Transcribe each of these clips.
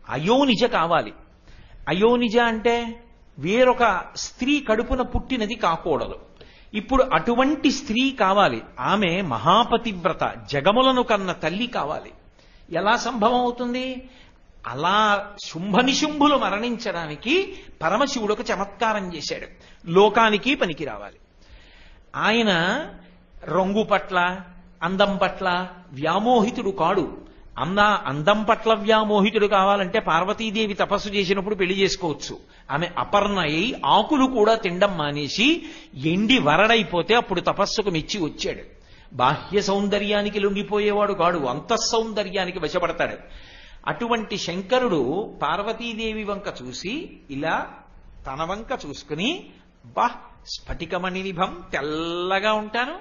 అయోనిజ కావాలి. అయోనిజ అంటే వేరొక స్త్రీ కడుపున పుట్టినది కాకూడదు. ఇప్పుడు అటువంటి స్త్రీ కావాలి. ఆమె మహాపతివ్రత, జగములను కన్న తల్లి కావాలి. ఎలా సంభవం అవుతుంది? అలా శుంభనిశుంభులు మరణించడానికి పరమశివుడు ఒక చమత్కారం చేశాడు. లోకానికి పనికి రావాలి. ఆయన రంగు పట్ల, అందం పట్ల వ్యామోహితుడు కాడు. అందం పట్ల వ్యామోహితుడు కావాలంటే పార్వతీదేవి తపస్సు చేసినప్పుడు పెళ్లి చేసుకోవచ్చు. ఆమె అపర్ణ అయి ఆకులు కూడా తినడం మానేసి ఎండి వరడైపోతే అప్పుడు తపస్సుకు మెచ్చి వచ్చాడు. బాహ్య సౌందర్యానికి లొంగిపోయేవాడు కాడు, అంతఃసౌందర్యానికి వశపడతాడు. అటువంటి శంకరుడు పార్వతీదేవి వంక చూసి ఇలా తన వంక చూసుకుని, బా స్ఫటికమణి నిభం, తెల్లగా ఉంటాను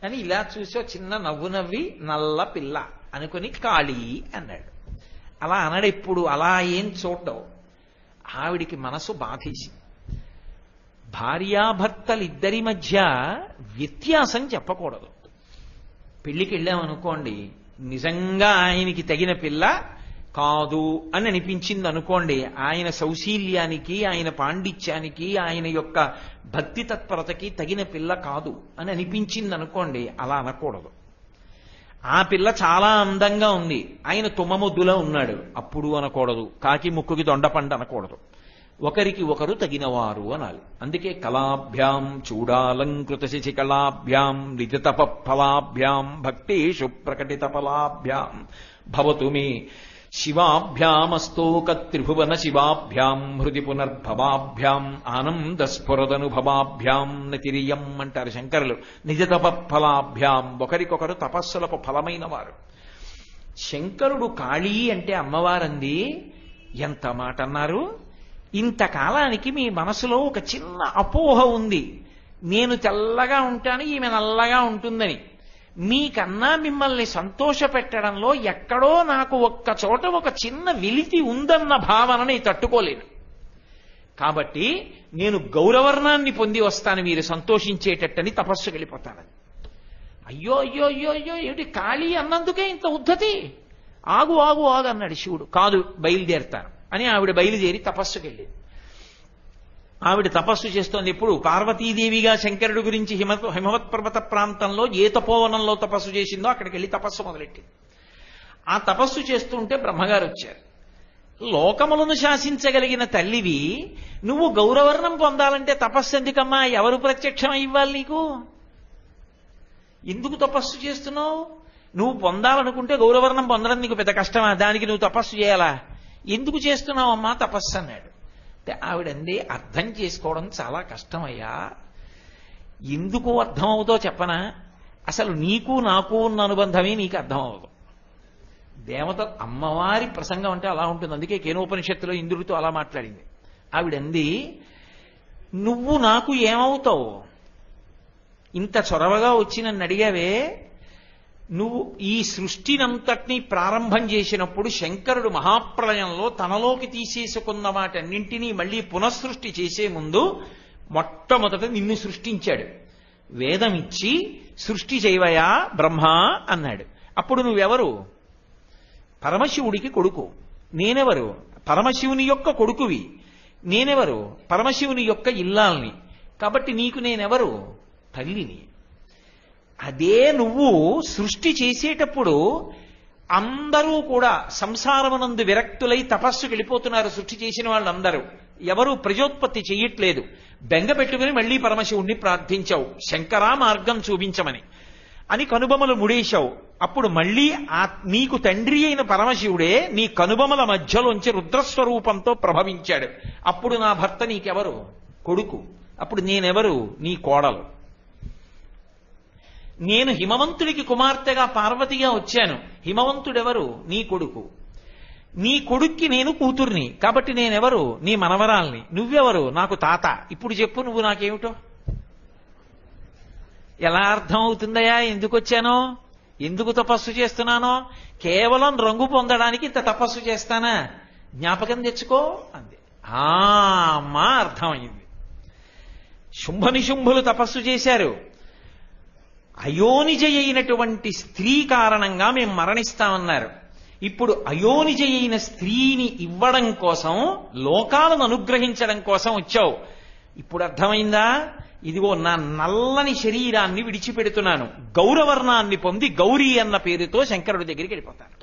అని ఇలా చూసి చిన్న నవ్వు నవ్వి నల్ల పిల్ల అనుకుని కాళీ అన్నాడు. అలా అనడు ఎప్పుడు, అలా ఏం చూడ్డావు. ఆవిడికి మనసు బాధేసి, భార్యాభర్తలిద్దరి మధ్య వ్యత్యాసం చెప్పకూడదు. పెళ్లికి వెళ్ళామనుకోండి, నిజంగా ఆయనకి తగిన పిల్ల కాదు అని అనిపించింది అనుకోండి, ఆయన సౌశీల్యానికి, ఆయన పాండిత్యానికి, ఆయన యొక్క భక్తి తత్పరతకి తగిన పిల్ల కాదు అని అనిపించింది అనుకోండి, అలా అనకూడదు. ఆ పిల్ల చాలా అందంగా ఉంది, ఆయన తుమ్మముద్దులా ఉన్నాడు, అప్పుడు అనకూడదు. కాకి ముక్కుకి దొండపండు అనకూడదు. ఒకరికి ఒకరు తగినవారు అనాలి. అందుకే కళాభ్యాం చూడాలంకృత శశికళాభ్యాం నిజతప ఫలాభ్యాం భక్తేషు ప్రకటిత ఫలాభ్యాం భవతు మే శివాభ్యామస్తోక త్రిభువన శివాభ్యాం హృది పునర్భవాభ్యాం ఆనందస్ఫురదనుభవాభ్యాం నతిరియం అంటారు శంకరులు. నిజతప ఫలాభ్యాం, ఒకరికొకరు తపస్సులకు ఫలమైన వారు. శంకరుడు కాళీ అంటే అమ్మవారంది. ఎంత మాట అన్నారు! ఇంతకాలానికి మీ మనసులో ఒక చిన్న అపోహ ఉంది, నేను తెల్లగా ఉంటాను, ఈమె నల్లగా ఉంటుందని. మీకన్నా మిమ్మల్ని సంతోష పెట్టడంలో ఎక్కడో నాకు ఒక్క చోట ఒక చిన్న వెలితి ఉందన్న భావనని తట్టుకోలేను. కాబట్టి నేను గౌరవర్ణాన్ని పొంది వస్తాను మీరు సంతోషించేటట్టని తపస్సుకు వెళ్ళిపోతానని. అయ్యో అయ్యో అయ్యో అయ్యో, ఏమిటి కాళీ అన్నందుకే ఇంత ఉద్ధతి? ఆగు ఆగు ఆగు అన్నాడు శివుడు. కాదు, బయలుదేరుతాను అని ఆవిడ బయలుదేరి తపస్సుకు వెళ్ళింది. ఆవిడ తపస్సు చేస్తోంది. ఎప్పుడు పార్వతీదేవిగా శంకరుడు గురించి హిమవత్ పర్వత ప్రాంతంలో ఏ తపోవనంలో తపస్సు చేసిందో అక్కడికి వెళ్ళి తపస్సు మొదలెట్టింది. ఆ తపస్సు చేస్తుంటే బ్రహ్మగారు వచ్చారు. లోకములను శాసించగలిగిన తల్లివి నువ్వు గౌరవర్ణం పొందాలంటే తపస్సు ఎందుకమ్మా? ఎవరు ప్రత్యక్షం ఇవ్వాలి నీకు? ఎందుకు తపస్సు చేస్తున్నావు? నువ్వు పొందాలనుకుంటే గౌరవర్ణం పొందడం నీకు పెద్ద కష్టమా? దానికి నువ్వు తపస్సు చేయాలా? ఎందుకు చేస్తున్నావమ్మా తపస్సు అన్నాడు. ఆవిడంది, అర్థం చేసుకోవడం చాలా కష్టమయ్యా. ఎందుకు అర్థం అవుతో చెప్పనా? అసలు నీకు నాకు ఉన్న అనుబంధమే నీకు అర్థం అవ్వదు. దేవత అమ్మవారి ప్రసంగం అంటే అలా ఉంటుంది. అందుకే కేనోపనిషత్తులో ఇంద్రుడితో అలా మాట్లాడింది. ఆవిడంది, నువ్వు నాకు ఏమవుతావు? ఇంత చొరవగా వచ్చి నన్ను అడిగావే. నువ్వు ఈ సృష్టినంతటినీ ప్రారంభం చేసినప్పుడు శంకరుడు మహాప్రళయంలో తనలోకి తీసేసుకున్న వాటన్నింటినీ మళ్ళీ పునఃసృష్టి చేసే ముందు మొట్టమొదట నిన్ను సృష్టించాడు. వేదమిచ్చి సృష్టి చేయవయా బ్రహ్మ అన్నాడు. అప్పుడు నువ్వెవరు? పరమశివుడికి కొడుకు. నేనెవరు? పరమశివుని యొక్క కొడుకువి. నేనెవరు? పరమశివుని యొక్క ఇల్లాల్ని. కాబట్టి నీకు నేనెవరు? తల్లిని. అదే నువ్వు సృష్టి చేసేటప్పుడు అందరూ కూడా సంసారమునందు విరక్తులై తపస్సుకు వెళ్ళిపోతున్నారు. సృష్టి చేసిన వాళ్ళందరూ ఎవరు ప్రజోత్పత్తి చెయ్యట్లేదు. బెంగ పెట్టుకుని మళ్లీ పరమశివుణ్ణి ప్రార్థించావు, శంకరా మార్గం చూపించమని అని కనుబొమలు ముడేశావు. అప్పుడు మళ్లీ నీకు తండ్రి అయిన పరమశివుడే నీ కనుబొమల మధ్యలోంచి రుద్రస్వరూపంతో ప్రభవించాడు. అప్పుడు నా భర్త నీకెవరు? కొడుకు. అప్పుడు నేనెవరు? నీ కోడలు. నేను హిమవంతుడికి కుమార్తెగా పార్వతిగా వచ్చాను. హిమవంతుడెవరు? నీ కొడుకు. నీ కొడుక్కి నేను కూతుర్ని. కాబట్టి నేనెవరు? నీ మనవరాల్ని. నువ్వెవరు? నాకు తాత. ఇప్పుడు చెప్పు నువ్వు నాకేమిటో? ఎలా అర్థం అవుతుందయా ఎందుకు వచ్చానో, ఎందుకు తపస్సు చేస్తున్నానో? కేవలం రంగు పొందడానికి ఇంత తపస్సు చేస్తానా? జ్ఞాపకం తెచ్చుకో అంది. అమ్మా అర్థమైంది. శుంభనిశుంభులు తపస్సు చేశారు. అయోనిజ అయినటువంటి స్త్రీ కారణంగా మేము మరణిస్తామన్నారు. ఇప్పుడు అయోనిజ అయిన స్త్రీని ఇవ్వడం కోసం, లోకాలను అనుగ్రహించడం కోసం వచ్చావు. ఇప్పుడు అర్థమైందా? ఇదిగో నా నల్లని శరీరాన్ని విడిచిపెడుతున్నాను, గౌరవర్ణాన్ని పొంది గౌరీ అన్న పేరుతో శంకరుడి దగ్గరికి వెళ్ళిపోతాను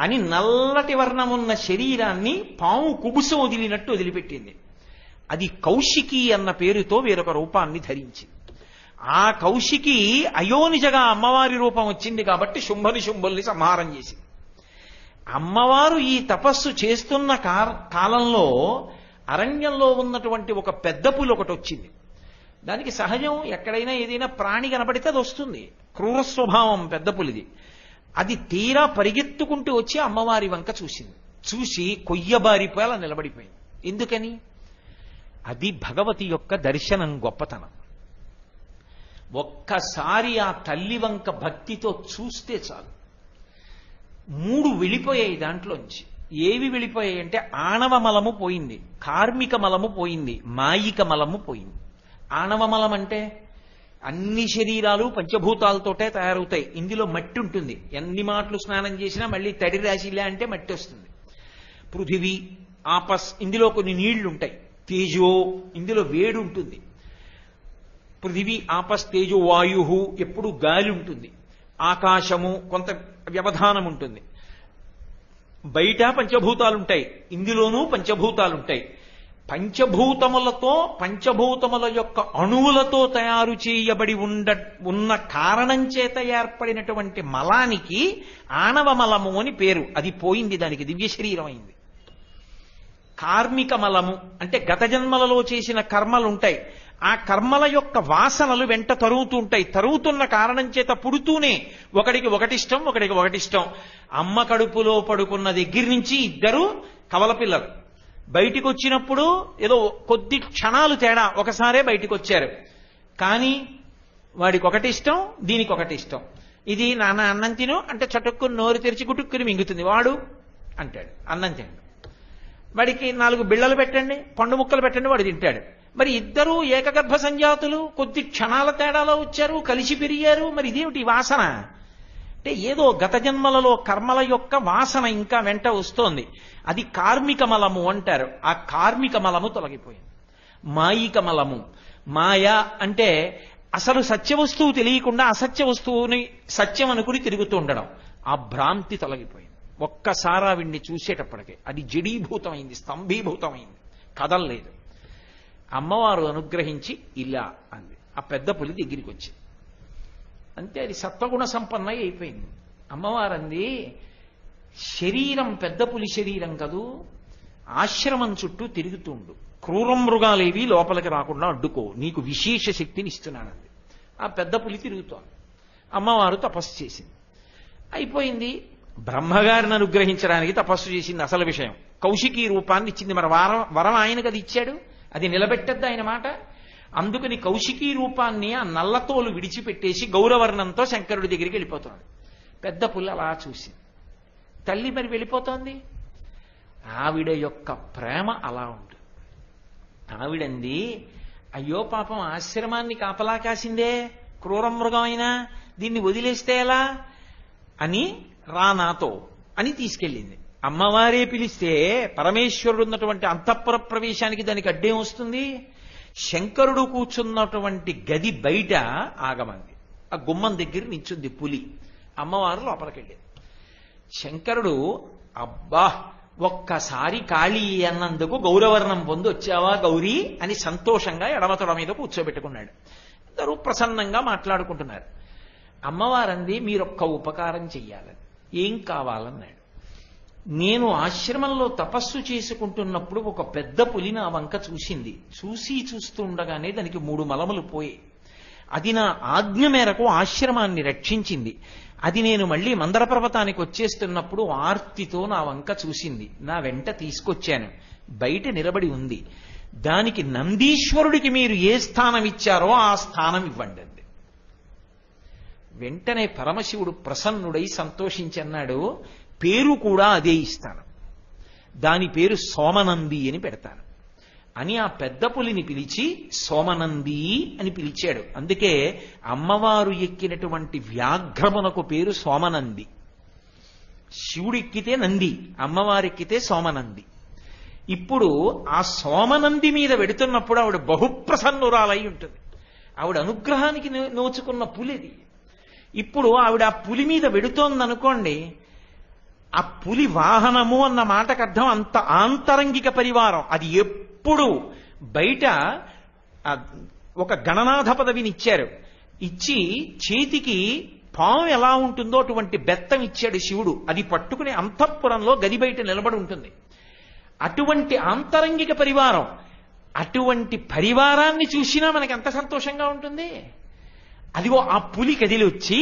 అని నల్లటి వర్ణమున్న శరీరాన్ని పాము కుబుసం వదిలినట్టు వదిలిపెట్టింది. అది కౌశికి అన్న పేరుతో వేరొక రూపాన్ని ధరించింది. ఆ కౌశికి అయోనిజగా అమ్మవారి రూపం వచ్చింది కాబట్టి శుంభుల్ని సంహారం చేసింది. అమ్మవారు ఈ తపస్సు చేస్తున్న కాలంలో అరణ్యంలో ఉన్నటువంటి ఒక పెద్ద పులి ఒకటి వచ్చింది. దానికి సహజం, ఎక్కడైనా ఏదైనా ప్రాణి కనబడితే అది వస్తుంది. క్రూర స్వభావం పెద్ద పులిది. అది తీరా పరిగెత్తుకుంటూ వచ్చి అమ్మవారి వంక చూసింది. చూసి కొయ్యబారిపోయి అలా నిలబడిపోయింది. ఎందుకని? అది భగవతి యొక్క దర్శనం గొప్పతనం. ఒక్కసారి ఆ తల్లి వంక భక్తితో చూస్తే చాలు. 3 వెళ్ళిపోయాయి దాంట్లోంచి. ఏవి వెళ్ళిపోయాయి అంటే ఆణవ మలము పోయింది, కార్మిక మలము పోయింది, మాయిక మలము పోయింది. ఆణవ మలం అంటే అన్ని శరీరాలు పంచభూతాలతోటే తయారవుతాయి. ఇందులో మట్టి ఉంటుంది. ఎన్ని మాటలు స్నానం చేసినా మళ్ళీ తడి రాశిలే అంటే మట్టి వస్తుంది. పృథివీ, ఆపస్, ఇందులో కొన్ని నీళ్లు ఉంటాయి. తేజో, ఇందులో వేడి ఉంటుంది. పృథివీ, ఆపస్, తేజో, వాయు, ఎప్పుడు గాలి ఉంటుంది. ఆకాశము కొంత వ్యవధానం ఉంటుంది. బయట పంచభూతాలుంటాయి, ఇందులోనూ పంచభూతాలుంటాయి. పంచభూతములతో, పంచభూతముల యొక్క అణువులతో తయారు చేయబడి ఉన్న కారణం చేత ఏర్పడినటువంటి మలానికి ఆణవ మలము అని పేరు. అది పోయింది, దానికి దివ్య శరీరం అయింది. కార్మిక మలము అంటే గత జన్మలలో చేసిన కర్మలుంటాయి. ఆ కర్మల యొక్క వాసనలు వెంట తరుగుతూ ఉంటాయి. తరుగుతున్న కారణం చేత పుడుతూనే ఒకడికి ఒకటిష్టం, ఒకడికి ఒకటిష్టం. అమ్మ కడుపులో పడుకున్న దగ్గర నుంచి ఇద్దరు కవల పిల్లలు. బయటికి వచ్చినప్పుడు ఏదో కొద్ది క్షణాలు తేడా, ఒకసారే బయటికి వచ్చారు. కానీ వాడికి ఒకటి ఇష్టం, దీనికి ఒకటి ఇష్టం. ఇది నాన్న అన్నం తిను అంటే చటుక్కుని నోరు తెరిచి గుటుక్కుని మింగుతుంది. వాడు అంటాడు అన్నం తిండు. వాడికి 4 బిళ్ళలు పెట్టండి, పండు ముక్కలు పెట్టండి, వాడు తింటాడు. మరి ఇద్దరూ ఏకగర్భ సంజాతులు, కొద్ది క్షణాల తేడాలో వచ్చారు, కలిసి పెరిగారు. మరి ఇదేమిటి వాసన అంటే ఏదో గత జన్మలలో కర్మల యొక్క వాసన ఇంకా వెంట వస్తోంది. అది కార్మిక మలము అంటారు. ఆ కార్మిక మలము తొలగిపోయింది. మాయిక మలము, మాయ అంటే అసలు సత్య వస్తువు తెలియకుండా అసత్య వస్తువుని సత్యం అనుకుని తిరుగుతూ ఉండడం. ఆ భ్రాంతి తొలగిపోయింది. ఒక్కసారి ఆవిడ్ని చూసేటప్పటికే అది జడీభూతమైంది, స్తంభీభూతమైంది, కదల్లేదు. అమ్మవారు అనుగ్రహించి ఇలా అంది. ఆ పెద్ద పులి దగ్గరికి వచ్చింది. అంతే, అది సత్వగుణ సంపన్నై అయిపోయింది. అమ్మవారు అంది, శరీరం పెద్ద పులి శరీరం కదూ, ఆశ్రమం చుట్టూ తిరుగుతుండు, క్రూర మృగాలేవి లోపలికి రాకుండా అడ్డుకో, నీకు విశేష శక్తిని ఇస్తున్నానంది. ఆ పెద్ద పులి తిరుగుతోంది. అమ్మవారు తపస్సు చేసింది. అయిపోయింది. బ్రహ్మగారిని అనుగ్రహించడానికి తపస్సు చేసింది. అసలు విషయం కౌశికీ రూపాన్ని ఇచ్చింది. మరి వరం ఆయనకు అది ఇచ్చాడు, అది నిలబెట్టద్దు ఆయన మాట. అందుకని కౌశికీ రూపాన్ని ఆ నల్లతోలు విడిచిపెట్టేసి గౌరవర్ణంతో శంకరుడి దగ్గరికి వెళ్ళిపోతున్నాడు. పెద్ద పుల్ల అలా చూసి, తల్లి మరి వెళ్ళిపోతోంది. ఆవిడ యొక్క ప్రేమ అలా ఉంటుంది. ఆవిడంది, అయ్యో పాపం ఆశ్రమాన్ని కాపలా కాసిందే, క్రూర మృగమైనా దీన్ని వదిలేస్తే ఎలా అని, రా నాతో అని తీసుకెళ్ళింది. అమ్మవారే పిలిస్తే పరమేశ్వరుడు ఉన్నటువంటి అంతఃపుర ప్రవేశానికి దానికి అడ్డేం వస్తుంది? శంకరుడు కూర్చున్నటువంటి గది బయట ఆగమంది. ఆ గుమ్మం దగ్గర నించుంది పులి. అమ్మవారు లోపలికెళ్ళింది. శంకరుడు, అబ్బా ఒక్కసారి కాళీ అన్నందుకు గౌరవర్ణం పొంది వచ్చావా గౌరీ అని సంతోషంగా ఎడమతొడ మీద కూర్చోబెట్టుకున్నాడు. అందరూ ప్రసన్నంగా మాట్లాడుకుంటున్నారు. అమ్మవారంది, మీరొక్క ఉపకారం చెయ్యాలని. ఏం కావాలన్నాడు. నేను ఆశ్రమంలో తపస్సు చేసుకుంటున్నప్పుడు ఒక పెద్ద పులి నా వంక చూసింది. చూస్తూ ఉండగానే దానికి 3 మలములు పోయాయి. అది నా ఆజ్ఞ మేరకు ఆశ్రమాన్ని రక్షించింది. అది నేను మళ్ళీ మందర పర్వతానికి వచ్చేస్తున్నప్పుడు ఆర్తితో నా వంక చూసింది. నా వెంట తీసుకొచ్చాను. బయట నిలబడి ఉంది. దానికి నందీశ్వరుడికి మీరు ఏ స్థానం ఇచ్చారో ఆ స్థానం ఇవ్వండి అంది. వెంటనే పరమశివుడు ప్రసన్నుడై సంతోషించన్నాడు, పేరు కూడా అదే ఇస్తాను, దాని పేరు సోమనంది అని పెడతాను అని ఆ పెద్ద పులిని పిలిచి సోమనంది అని పిలిచాడు. అందుకే అమ్మవారు ఎక్కినటువంటి వ్యాఘ్రమునకు పేరు సోమనంది. శివుడెక్కితే నంది, అమ్మవారెక్కితే సోమనంది. ఇప్పుడు ఆ సోమనంది మీద వెడుతున్నప్పుడు ఆవిడ బహుప్రసన్నురాలై ఉంటుంది. ఆవిడ అనుగ్రహానికి నోచుకున్న పులిది. ఇప్పుడు ఆవిడ ఆ పులి మీద వెడుతోందనుకోండి, ఆ పులి వాహనము అన్న మాటకు అర్థం అంత ఆంతరంగిక పరివారం. అది ఎప్పుడు బయట ఒక గణనాథ పదవిని ఇచ్చారు. ఇచ్చి చేతికి పాము ఎలా ఉంటుందో అటువంటి బెత్తం ఇచ్చాడు శివుడు. అది పట్టుకుని అంతఃపురంలో గది బయట నిలబడి ఉంటుంది. అటువంటి ఆంతరంగిక పరివారం. అటువంటి పరివారాన్ని చూసినా మనకి ఎంత సంతోషంగా ఉంటుంది. అదిగో ఆ పులి కదిలి వచ్చి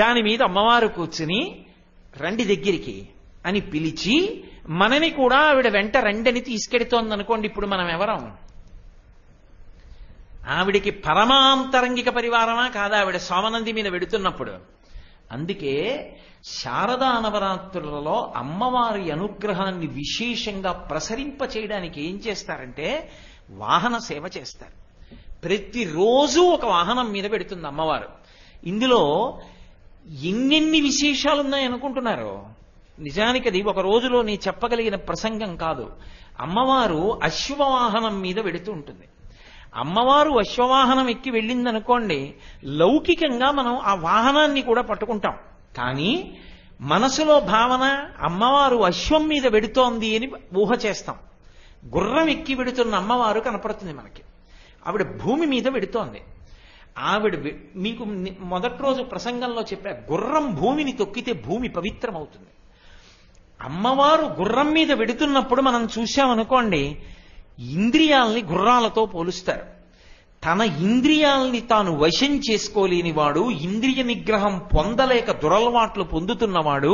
దాని మీద అమ్మవారు కూర్చుని రండి దగ్గరికి అని పిలిచి మనని కూడా ఆవిడ వెంట రండని తీసుకెడుతోందనుకోండి. ఇప్పుడు మనం ఎవరం? ఆవిడికి పరమాంతరంగిక పరివారమా కాదా ఆవిడ సోమనంది మీద వెడుతున్నప్పుడు? అందుకే శారదా నవరాత్రులలో అమ్మవారి అనుగ్రహాన్ని విశేషంగా ప్రసరింప చేయడానికి ఏం చేస్తారంటే వాహన సేవ చేస్తారు. ప్రతిరోజు ఒక వాహనం మీద పెడుతుంది అమ్మవారు. ఇందులో ఎన్నెన్ని విశేషాలు ఉన్నాయనుకుంటున్నారు? నిజానికి అది ఒక రోజులో నీ చెప్పగలిగిన ప్రసంగం కాదు. అమ్మవారు అశ్వవాహనం మీద వెడుతూ ఉంటుంది. అమ్మవారు అశ్వవాహనం ఎక్కి వెళ్ళిందనుకోండి, లౌకికంగా మనం ఆ వాహనాన్ని కూడా పట్టుకుంటాం. కానీ మనసులో భావన అమ్మవారు అశ్వం మీద వెడుతోంది అని ఊహ చేస్తాం. గుర్రం ఎక్కి వెడుతున్న అమ్మవారు కనపడుతుంది మనకి. ఆవిడ భూమి మీద వెడుతోంది. ఆవిడ మీకు మొదటి రోజు ప్రసంగంలో చెప్పా, గుర్రం భూమిని తొక్కితే భూమి పవిత్రమవుతుంది. అమ్మవారు గుర్రం మీద వెడుతున్నప్పుడు మనం చూశామనుకోండి, ఇంద్రియాల్ని గుర్రాలతో పోలుస్తారు. తన ఇంద్రియాల్ని తాను వశం చేసుకోలేని వాడు, ఇంద్రియ నిగ్రహం పొందలేక దురలవాట్లు పొందుతున్నవాడు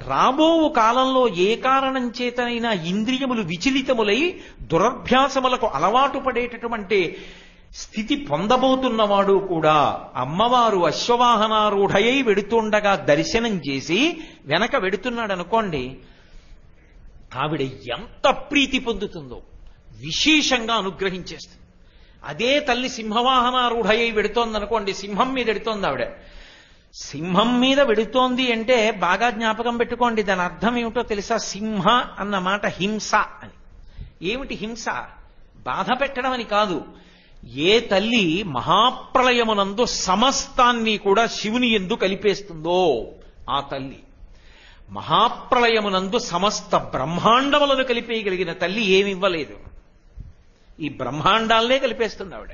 రాబో కాలంలో ఏ కారణం చేతనైనా ఇంద్రియములు విచలితములై దురభ్యాసములకు అలవాటు పడేటటువంటి స్థితి పొందబోతున్నవాడు కూడా అమ్మవారు అశ్వవాహనారూఢయై వెడుతుండగా దర్శనం చేసి వెనక వెడుతున్నాడు అనుకోండి, ఆవిడ ఎంత ప్రీతి పొందుతుందో విశేషంగా అనుగ్రహించేస్తుంది. అదే తల్లి సింహవాహనారూఢయై వెడుతోందనుకోండి, సింహం మీద వెడుతోంది ఆవిడ. సింహం మీద వెడుతోంది అంటే బాగా జ్ఞాపకం పెట్టుకోండి, దాని అర్థం ఏమిటో తెలుసా? సింహ అన్న మాట హింస అని. ఏమిటి హింస? బాధ పెట్టడం అని కాదు. ఏ తల్లి మహాప్రళయమునందు సమస్తాన్ని కూడా శివుని యందు కలిపేస్తుందో ఆ తల్లి, మహాప్రళయమునందు సమస్త బ్రహ్మాండములను కలిపేయగలిగిన తల్లి ఏమివ్వలేదు. ఈ బ్రహ్మాండాలనే కలిపేస్తుంది ఆవిడ.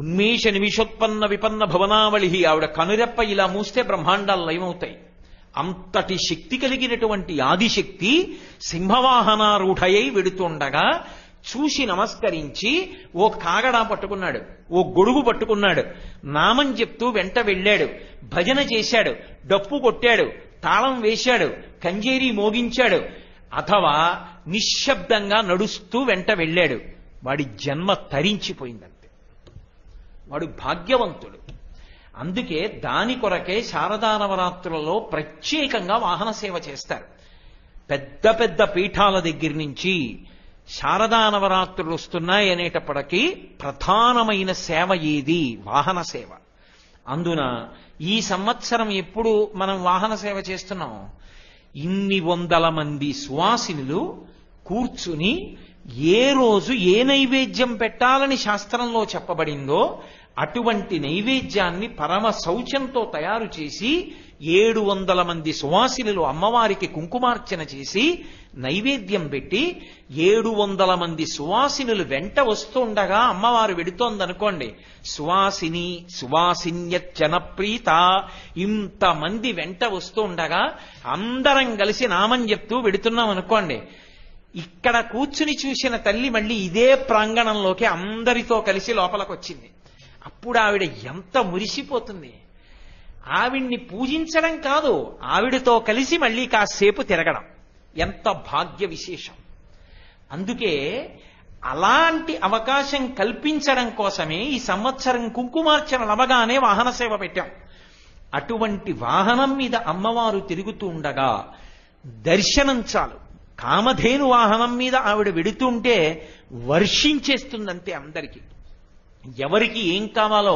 ఉన్మేష నిమిషోత్పన్న విపన్న భవనావళి. ఆవిడ కనురెప్ప ఇలా మూస్తే బ్రహ్మాండాలు లయమవుతాయి. అంతటి శక్తి కలిగినటువంటి ఆదిశక్తి సింహవాహనారూఢయై వెడుతుండగా చూసి నమస్కరించి ఓ కాగడా పట్టుకున్నాడు, ఓ గొడుగు పట్టుకున్నాడు, నామం చెప్తూ వెంట వెళ్ళాడు, భజన చేశాడు, డప్పు కొట్టాడు, తాళం వేశాడు, కంజేరీ మోగించాడు, అథవా నిశ్శబ్దంగా నడుస్తూ వెంట వెళ్ళాడు, వాడి జన్మ తరించిపోయిందంతే. వాడు భాగ్యవంతుడు. అందుకే దాని కొరకే శారదా నవరాత్రులలో ప్రత్యేకంగా వాహన సేవ చేస్తారు. పెద్ద పెద్ద పీఠాల దగ్గర నుంచి శారదా నవరాత్రులు వస్తున్నాయి అనేటప్పటికీ ప్రధానమైన సేవ ఏది? వాహన సేవ. అందున ఈ సంవత్సరం ఎప్పుడు మనం వాహన సేవ చేస్తున్నాం? ఇన్ని వందల మంది సువాసినులు కూర్చుని ఏ రోజు ఏ నైవేద్యం పెట్టాలని శాస్త్రంలో చెప్పబడిందో అటువంటి నైవేద్యాన్ని పరమ శౌచంతో తయారు చేసి 700 మంది సువాసినులు అమ్మవారికి కుంకుమార్చన చేసి నైవేద్యం పెట్టి 700 మంది సువాసినులు వెంట వస్తుండగా అమ్మవారు వెడుతోందనుకోండి, సువాసిని సువాసిన్యజనప్రీత, ఇంతమంది వెంట వస్తుండగా అందరం కలిసి నామం చెప్తూ వెడుతున్నాం అనుకోండి, ఇక్కడ కూర్చుని చూసిన తల్లి మళ్ళీ ఇదే ప్రాంగణంలోకి అందరితో కలిసి లోపలికి వచ్చింది. అప్పుడు ఆవిడ ఎంత మురిసిపోతుంది. ఆవిడ్ని పూజించడం కాదు, ఆవిడతో కలిసి మళ్ళీ కాసేపు తిరగడం ఎంత భాగ్య విశేషం. అందుకే అలాంటి అవకాశం కల్పించడం కోసమే ఈ సంవత్సరం కుంకుమార్చన అవగానే వాహన సేవ పెట్టాం. అటువంటి వాహనం మీద అమ్మవారు తిరుగుతూ ఉండగా దర్శనం చాలు. కామధేను వాహనం మీద ఆవిడ వెడుతుంటే వర్షించేస్తుందంతే అందరికీ. ఎవరికి ఏం కావాలో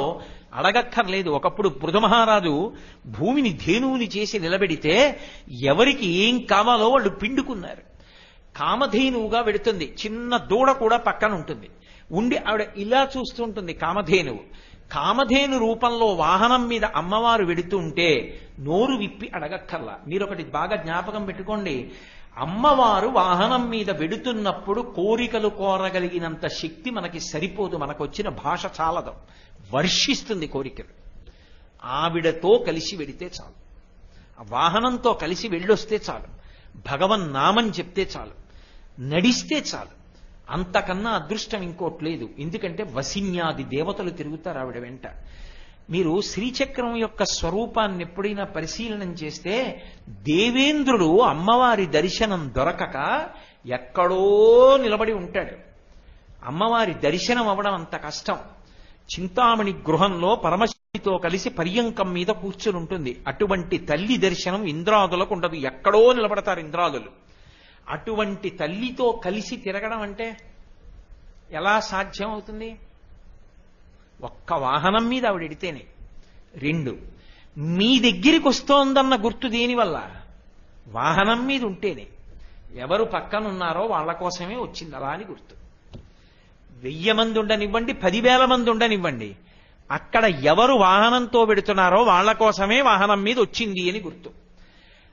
అడగక్కర్లేదు. ఒకప్పుడు పృథు భూమిని ధేనువుని చేసి నిలబెడితే ఎవరికి ఏం కావాలో వాళ్ళు పిండుకున్నారు. కామధేనువుగా వెడుతుంది, చిన్న దూడ కూడా పక్కన ఉంటుంది. ఉండి ఆవిడ ఇలా చూస్తుంటుంది. కామధేను రూపంలో వాహనం మీద అమ్మవారు వెడుతుంటే నోరు విప్పి అడగక్కర్లా. మీరొకటి బాగా జ్ఞాపకం పెట్టుకోండి, అమ్మవారు వాహనం మీద వెడుతున్నప్పుడు కోరికలు కోరగలిగినంత శక్తి మనకి సరిపోదు. మనకొచ్చిన భాష చాలదు, వర్షిస్తుంది కోరికలు. ఆవిడతో కలిసి వెడితే చాలు, ఆ వాహనంతో కలిసి వెళ్ళొస్తే చాలు, భగవన్నామం చెప్తే చాలు, నడిస్తే చాలు. అంతకన్నా అదృష్టం ఇంకోటి లేదు. ఎందుకంటే వసిన్యాది దేవతలు తిరుగుతారు ఆవిడ వెంట. మీరు శ్రీచక్రం యొక్క స్వరూపాన్ని ఎప్పుడైనా పరిశీలనం చేస్తే దేవేంద్రుడు అమ్మవారి దర్శనం దొరకక ఎక్కడో నిలబడి ఉంటాడు. అమ్మవారి దర్శనం అవ్వడం అంత కష్టం. చింతామణి గృహంలో పరమశివుడితో కలిసి పర్యంకం మీద కూర్చుని ఉంటుంది. అటువంటి తల్లి దర్శనం ఇంద్రాదులకు ఉండదు, ఎక్కడో నిలబడతారు ఇంద్రాదులు. అటువంటి తల్లితో కలిసి తిరగడం అంటే ఎలా సాధ్యం అవుతుంది? ఒక్క వాహనం మీద ఆవిడ ఎడితేనే. 2, మీ దగ్గరికి వస్తోందన్న గుర్తు దేనివల్ల? వాహనం మీద ఉంటేనే. ఎవరు పక్కనున్నారో వాళ్ళ కోసమే వచ్చింది అలా అని గుర్తు. 1000 మంది ఉండనివ్వండి, 10,000 మంది ఉండనివ్వండి, అక్కడ ఎవరు వాహనంతో వెడుతున్నారో వాళ్ళ కోసమే వాహనం మీద వచ్చింది అని గుర్తు.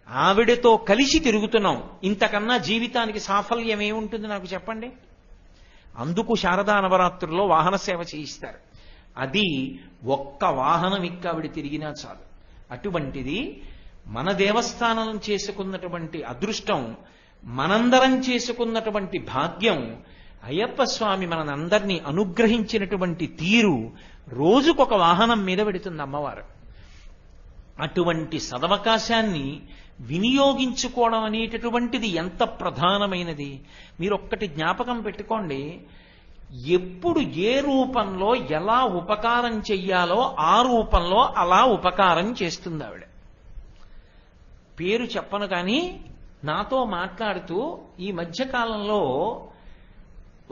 ఆవిడతో కలిసి తిరుగుతున్నాం. ఇంతకన్నా జీవితానికి సాఫల్యం ఏముంటుంది నాకు చెప్పండి? అందుకు శారదా నవరాత్రుల్లో వాహన సేవ చేయిస్తారు. అది ఒక్క వాహనం ఎక్కి ఆవిడ తిరిగినా చాలు. అటువంటిది మన దేవస్థానం చేసుకున్నటువంటి అదృష్టం, మనందరం చేసుకున్నటువంటి భాగ్యం, అయ్యప్ప స్వామి మనందరినీ అనుగ్రహించినటువంటి తీరు. రోజుకొక వాహనం మీద పెడుతుంది అమ్మవారు. అటువంటి సదవకాశాన్ని వినియోగించుకోవడం అనేటటువంటిది ఎంత ప్రధానమైనది. మీరు ఒక్కటి జ్ఞాపకం పెట్టుకోండి, ఎప్పుడు ఏ రూపంలో ఎలా ఉపకారం చెయ్యాలో ఆ రూపంలో అలా ఉపకారం చేస్తుంది ఆవిడ. పేరు చెప్పను కానీ నాతో మాట్లాడుతూ ఈ మధ్యకాలంలో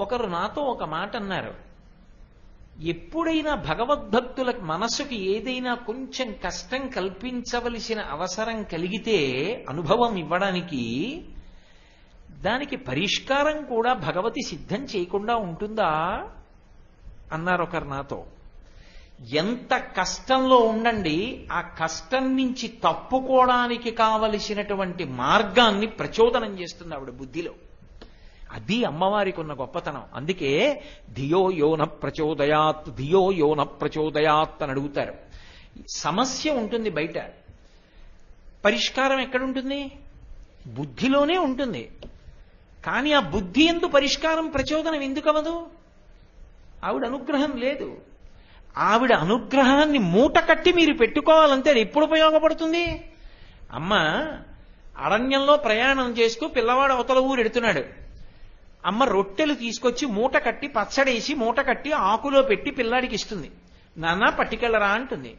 ఒకరు నాతో ఒక మాట అన్నారు. ఎప్పుడైనా భగవద్భక్తుల మనసుకి ఏదైనా కొంచెం కష్టం కల్పించవలసిన అవసరం కలిగితే అనుభవం ఇవ్వడానికి, దానికి పరిష్కారం కూడా భగవతి సిద్ధం చేయకుండా ఉంటుందా అన్నారు ఒకరు నాతో. ఎంత కష్టంలో ఉండండి, ఆ కష్టం నుంచి తప్పుకోవడానికి కావలసినటువంటి మార్గాన్ని ప్రచోదనం చేస్తుంది ఆవిడ బుద్ధిలో. అది అమ్మవారికి ఉన్న గొప్పతనం. అందుకే ధియో యోన ప్రచోదయాత్, ధియో యోన ప్రచోదయాత్ అని అడుగుతారు. సమస్య ఉంటుంది బయట, పరిష్కారం ఎక్కడుంటుంది? బుద్ధిలోనే ఉంటుంది. కానీ ఆ బుద్ధి ఎందు పరిష్కారం ప్రచోదనం ఎందుకు అవ్వదు? ఆవిడ అనుగ్రహం లేదు. ఆవిడ అనుగ్రహాన్ని మూట కట్టి మీరు పెట్టుకోవాలంటే అది ఎప్పుడు ఉపయోగపడుతుంది? అమ్మ అరణ్యంలో ప్రయాణం చేస్తూ పిల్లవాడు అవతల ఊరు ఎడుతున్నాడు. అమ్మ రొట్టెలు తీసుకొచ్చి మూట కట్టి, పచ్చడేసి మూట కట్టి ఆకులో పెట్టి పిల్లాడికి ఇస్తుంది. నాన్న పట్టుకెళ్ళరా అంటుంది.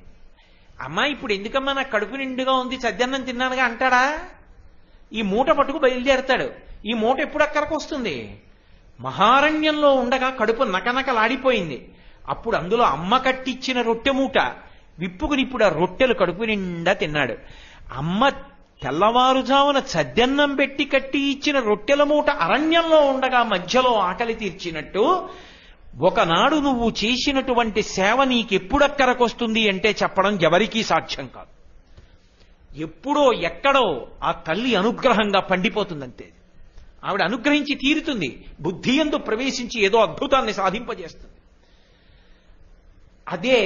అమ్మ ఇప్పుడు ఎందుకమ్మా, నాకు కడుపు నిండుగా ఉంది, సద్దన్నం తిన్నానుగా అంటాడా? ఈ మూట పట్టుకు బయలుదేరతాడు. ఈ మూట ఎప్పుడు అక్కడికి వస్తుంది? మహారణ్యంలో ఉండగా కడుపు నకనకలాడిపోయింది. అప్పుడు అందులో అమ్మ కట్టిచ్చిన రొట్టె మూట విప్పుకుని ఇప్పుడు ఆ రొట్టెలు కడుపు నిండా తిన్నాడు. అమ్మ తెల్లవారుజామున సద్దన్నం పెట్టి కట్టి ఇచ్చిన రొట్టెల మూట అరణ్యంలో ఉండగా మధ్యలో ఆకలి తీర్చినట్టు, ఒకనాడు నువ్వు చేసినటువంటి సేవ నీకెప్పుడక్కరకొస్తుంది అంటే చెప్పడం ఎవరికీ సాధ్యం కాదు. ఎప్పుడో ఎక్కడో ఆ తల్లి అనుగ్రహంగా పండిపోతుందంతే. ఆవిడ అనుగ్రహించి తీరుతుంది, బుద్ధి యందు ప్రవేశించి ఏదో అద్భుతాన్ని సాధింపజేస్తుంది. అదే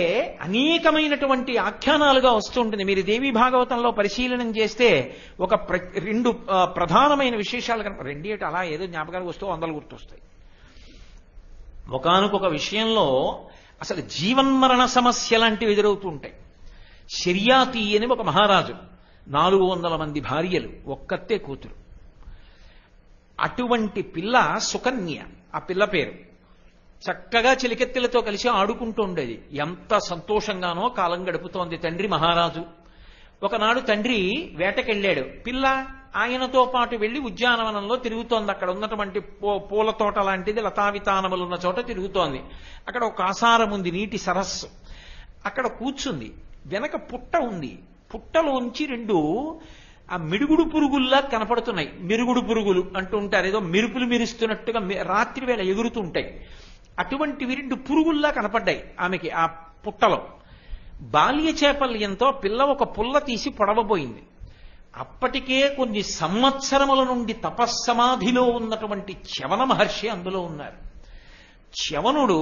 అనేకమైనటువంటి ఆఖ్యానాలుగా వస్తుంటుంది. మీరు దేవీ భాగవతంలో పరిశీలనం చేస్తే ఒక 2 ప్రధానమైన విశేషాలు కనుక, 2 అలా ఏదో జ్ఞాపకాలు వస్తూ 100 గుర్తొస్తాయి. ఒకానొక విషయంలో అసలు జీవన్మరణ సమస్య లాంటివి ఎదురవుతూ ఉంటాయి. శర్యాతి అని ఒక మహారాజు, 400 మంది భార్యలు, ఒక్కతే కూతురు. అటువంటి పిల్ల సుకన్య, ఆ పిల్ల పేరు. చక్కగా చిలికెత్తెలతో కలిసి ఆడుకుంటూ ఉండేది. ఎంత సంతోషంగానో కాలం గడుపుతోంది తండ్రి మహారాజు. ఒకనాడు తండ్రి వేటకెళ్ళాడు. పిల్ల ఆయనతో పాటు వెళ్లి ఉద్యానవనంలో తిరుగుతోంది. అక్కడ ఉన్నటువంటి పూల తోట లాంటిది, లతావితానములున్న చోట తిరుగుతోంది. అక్కడ ఒక ఆసారం ఉంది, నీటి సరస్సు. అక్కడ కూర్చుంది. వెనక పుట్ట ఉంది. పుట్టలోంచి రెండు ఆ మిరుగుడు పురుగుల్లా కనపడుతున్నాయి. మిరుగుడు పురుగులు అంటూ ఉంటారు, ఏదో మెరుపులు మెరుస్తున్నట్టుగా రాత్రి వేళ ఎగురుతుంటాయి. అటువంటివి రెండు పురుగుల్లా కనపడ్డాయి ఆమెకి ఆ పుట్టలో. బాల్య చాపల్యంతో పిల్ల ఒక పుల్ల తీసి పొడవబోయింది. అప్పటికే కొన్ని సంవత్సరముల నుండి తపస్సమాధిలో ఉన్నటువంటి చ్యవన మహర్షి అందులో ఉన్నారు. చ్యవనుడు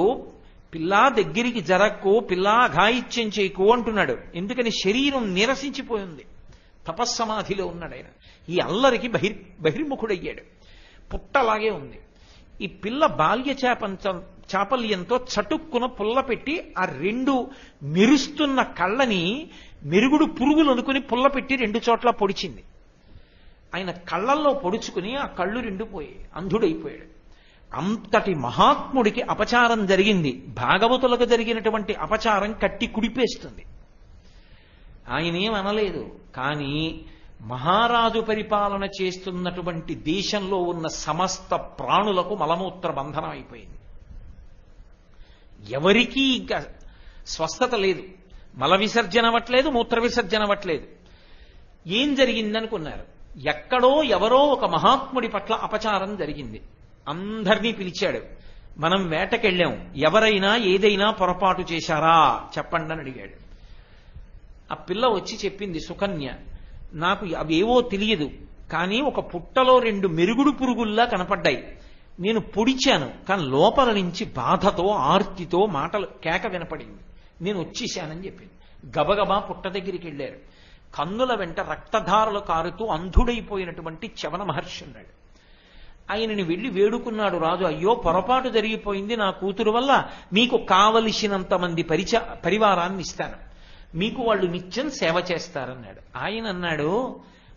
పిల్లా దగ్గరికి జరక్కు, పిల్లా అఘాయిత్యం చేయకు అంటున్నాడు. ఎందుకని శరీరం నీరసించిపోయింది, తపస్సమాధిలో ఉన్నాడు ఆయన. ఈ అల్లరికి బహిర్ముఖుడయ్యాడు. పుట్టలాగే ఉంది. ఈ పిల్ల బాల్య చాపల్యంతో చటుక్కున పుల్ల పెట్టి ఆ రెండు మెరుస్తున్న కళ్ళని మెరుగుడు పురుగులు అనుకుని పుల్ల పెట్టి రెండు చోట్ల పొడిచింది. ఆయన కళ్ళల్లో పొడుచుకుని ఆ కళ్ళు రెండు పోయి అంధుడైపోయాడు. అంతటి మహాత్ముడికి అపచారం జరిగింది. భాగవతులకు జరిగినటువంటి అపచారం కట్టి కుడిపేస్తుంది. ఆయనేం అనలేదు. కానీ మహారాజు పరిపాలన చేస్తున్నటువంటి దేశంలో ఉన్న సమస్త ప్రాణులకు మలమూత్ర బంధనం అయిపోయింది. ఎవరికీ ఇంకా స్వస్థత లేదు. మల విసర్జన అవ్వట్లేదు, మూత్ర విసర్జన అవ్వట్లేదు. ఏం జరిగిందనుకున్నారు? ఎక్కడో ఎవరో ఒక మహాత్ముడి పట్ల అపచారం జరిగింది. అందరినీ పిలిచాడు. మనం వేటకెళ్ళాం, ఎవరైనా ఏదైనా పొరపాటు చేశారా చెప్పండి అని అడిగాడు. ఆ పిల్ల వచ్చి చెప్పింది, సుకన్య, నాకు అవేవో తెలియదు, కానీ ఒక పుట్టలో రెండు మెరుగుడు పురుగుల్లా కనపడ్డాయి. నేను పొడిచాను, కానీ లోపల నుంచి బాధతో ఆర్తితో మాటలు కేక వినపడింది. నేను వచ్చేశానని చెప్పింది. గబగబా పుట్ట దగ్గరికి వెళ్ళారు. కన్నుల వెంట రక్తధారలు కారుతూ అంధుడైపోయినటువంటి చ్యవన మహర్షి ఉన్నాడు. ఆయనని వెళ్లి వేడుకున్నాడు రాజు. అయ్యో, పొరపాటు జరిగిపోయింది నా కూతురు వల్ల. మీకు కావలసినంత మంది పరివారాన్ని ఇస్తాను, మీకు వాళ్ళు నిత్యం సేవ చేస్తారన్నాడు. ఆయన అన్నాడు,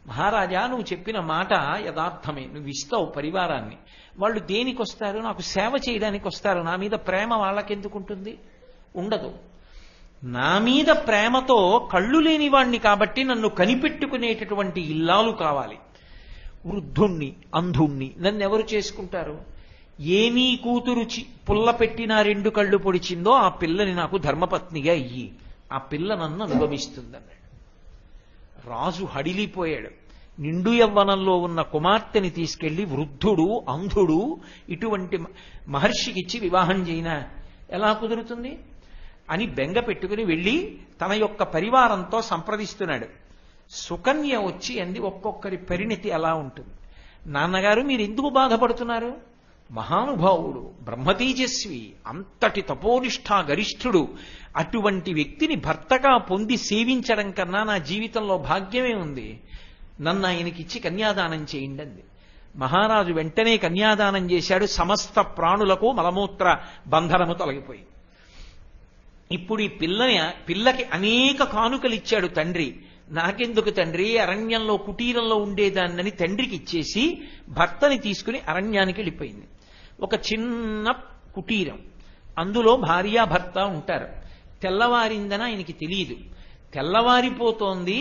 మహారాజా, నువ్వు చెప్పిన మాట యథార్థమే, నువ్వు ఇస్తావు పరివారాన్ని. వాళ్ళు దేనికి వస్తారు? నాకు సేవ చేయడానికి వస్తారు. నా మీద ప్రేమ వాళ్ళకెందుకుంటుంది? ఉండదు. నా మీద ప్రేమతో కళ్ళు లేని వాణ్ణి కాబట్టి నన్ను కనిపెట్టుకునేటటువంటి ఇల్లాలు కావాలి. వృద్ధుణ్ణి, అంధుణ్ణి నన్నెవరు చేసుకుంటారు? ఏమీ కూతురు పుల్ల పెట్టినా రెండు కళ్ళు పొడిచిందో ఆ పిల్లని నాకు ధర్మపత్నిగా ఇయ్యి, ఆ పిల్ల నన్ను అనుభవిస్తుందన్నాడు. రాజు హడిలిపోయాడు. నిండు యవ్వనంలో ఉన్న కుమార్తెని తీసుకెళ్లి వృద్ధుడు, అంధుడు ఇటువంటి మహర్షికిచ్చి వివాహం చేయనా ఎలా కుదురుతుంది అని బెంగ పెట్టుకుని వెళ్ళి తన యొక్క పరివారంతో సంప్రదిస్తున్నాడు. సుకన్య వచ్చి అంది, ఒక్కొక్కరి పరిణితి ఎలా ఉంటుంది. నాన్నగారు, మీరు ఎందుకు బాధపడుతున్నారు? మహానుభావుడు, బ్రహ్మతేజస్వి, అంతటి తపోనిష్ఠా గరిష్ఠుడు, అటువంటి వ్యక్తిని భర్తగా పొంది సేవించడం కన్నా నా జీవితంలో భాగ్యమే ఉంది. నన్ను ఆయనకిచ్చి కన్యాదానం చేయండి అంది. మహారాజు వెంటనే కన్యాదానం చేశాడు. సమస్త ప్రాణులకు మలమూత్ర బంధనము తొలగిపోయింది. ఇప్పుడు ఈ పిల్లకి అనేక కానుకలు ఇచ్చాడు తండ్రి. నాకెందుకు తండ్రి, అరణ్యంలో కుటీరంలో ఉండేదాన్నని తండ్రికి ఇచ్చేసి భర్తని తీసుకుని అరణ్యానికి వెళ్ళిపోయింది. ఒక చిన్న కుటీరం, అందులో భార్యాభర్త ఉంటారు. తెల్లవారిందని ఆయనకి తెలియదు. తెల్లవారిపోతోంది,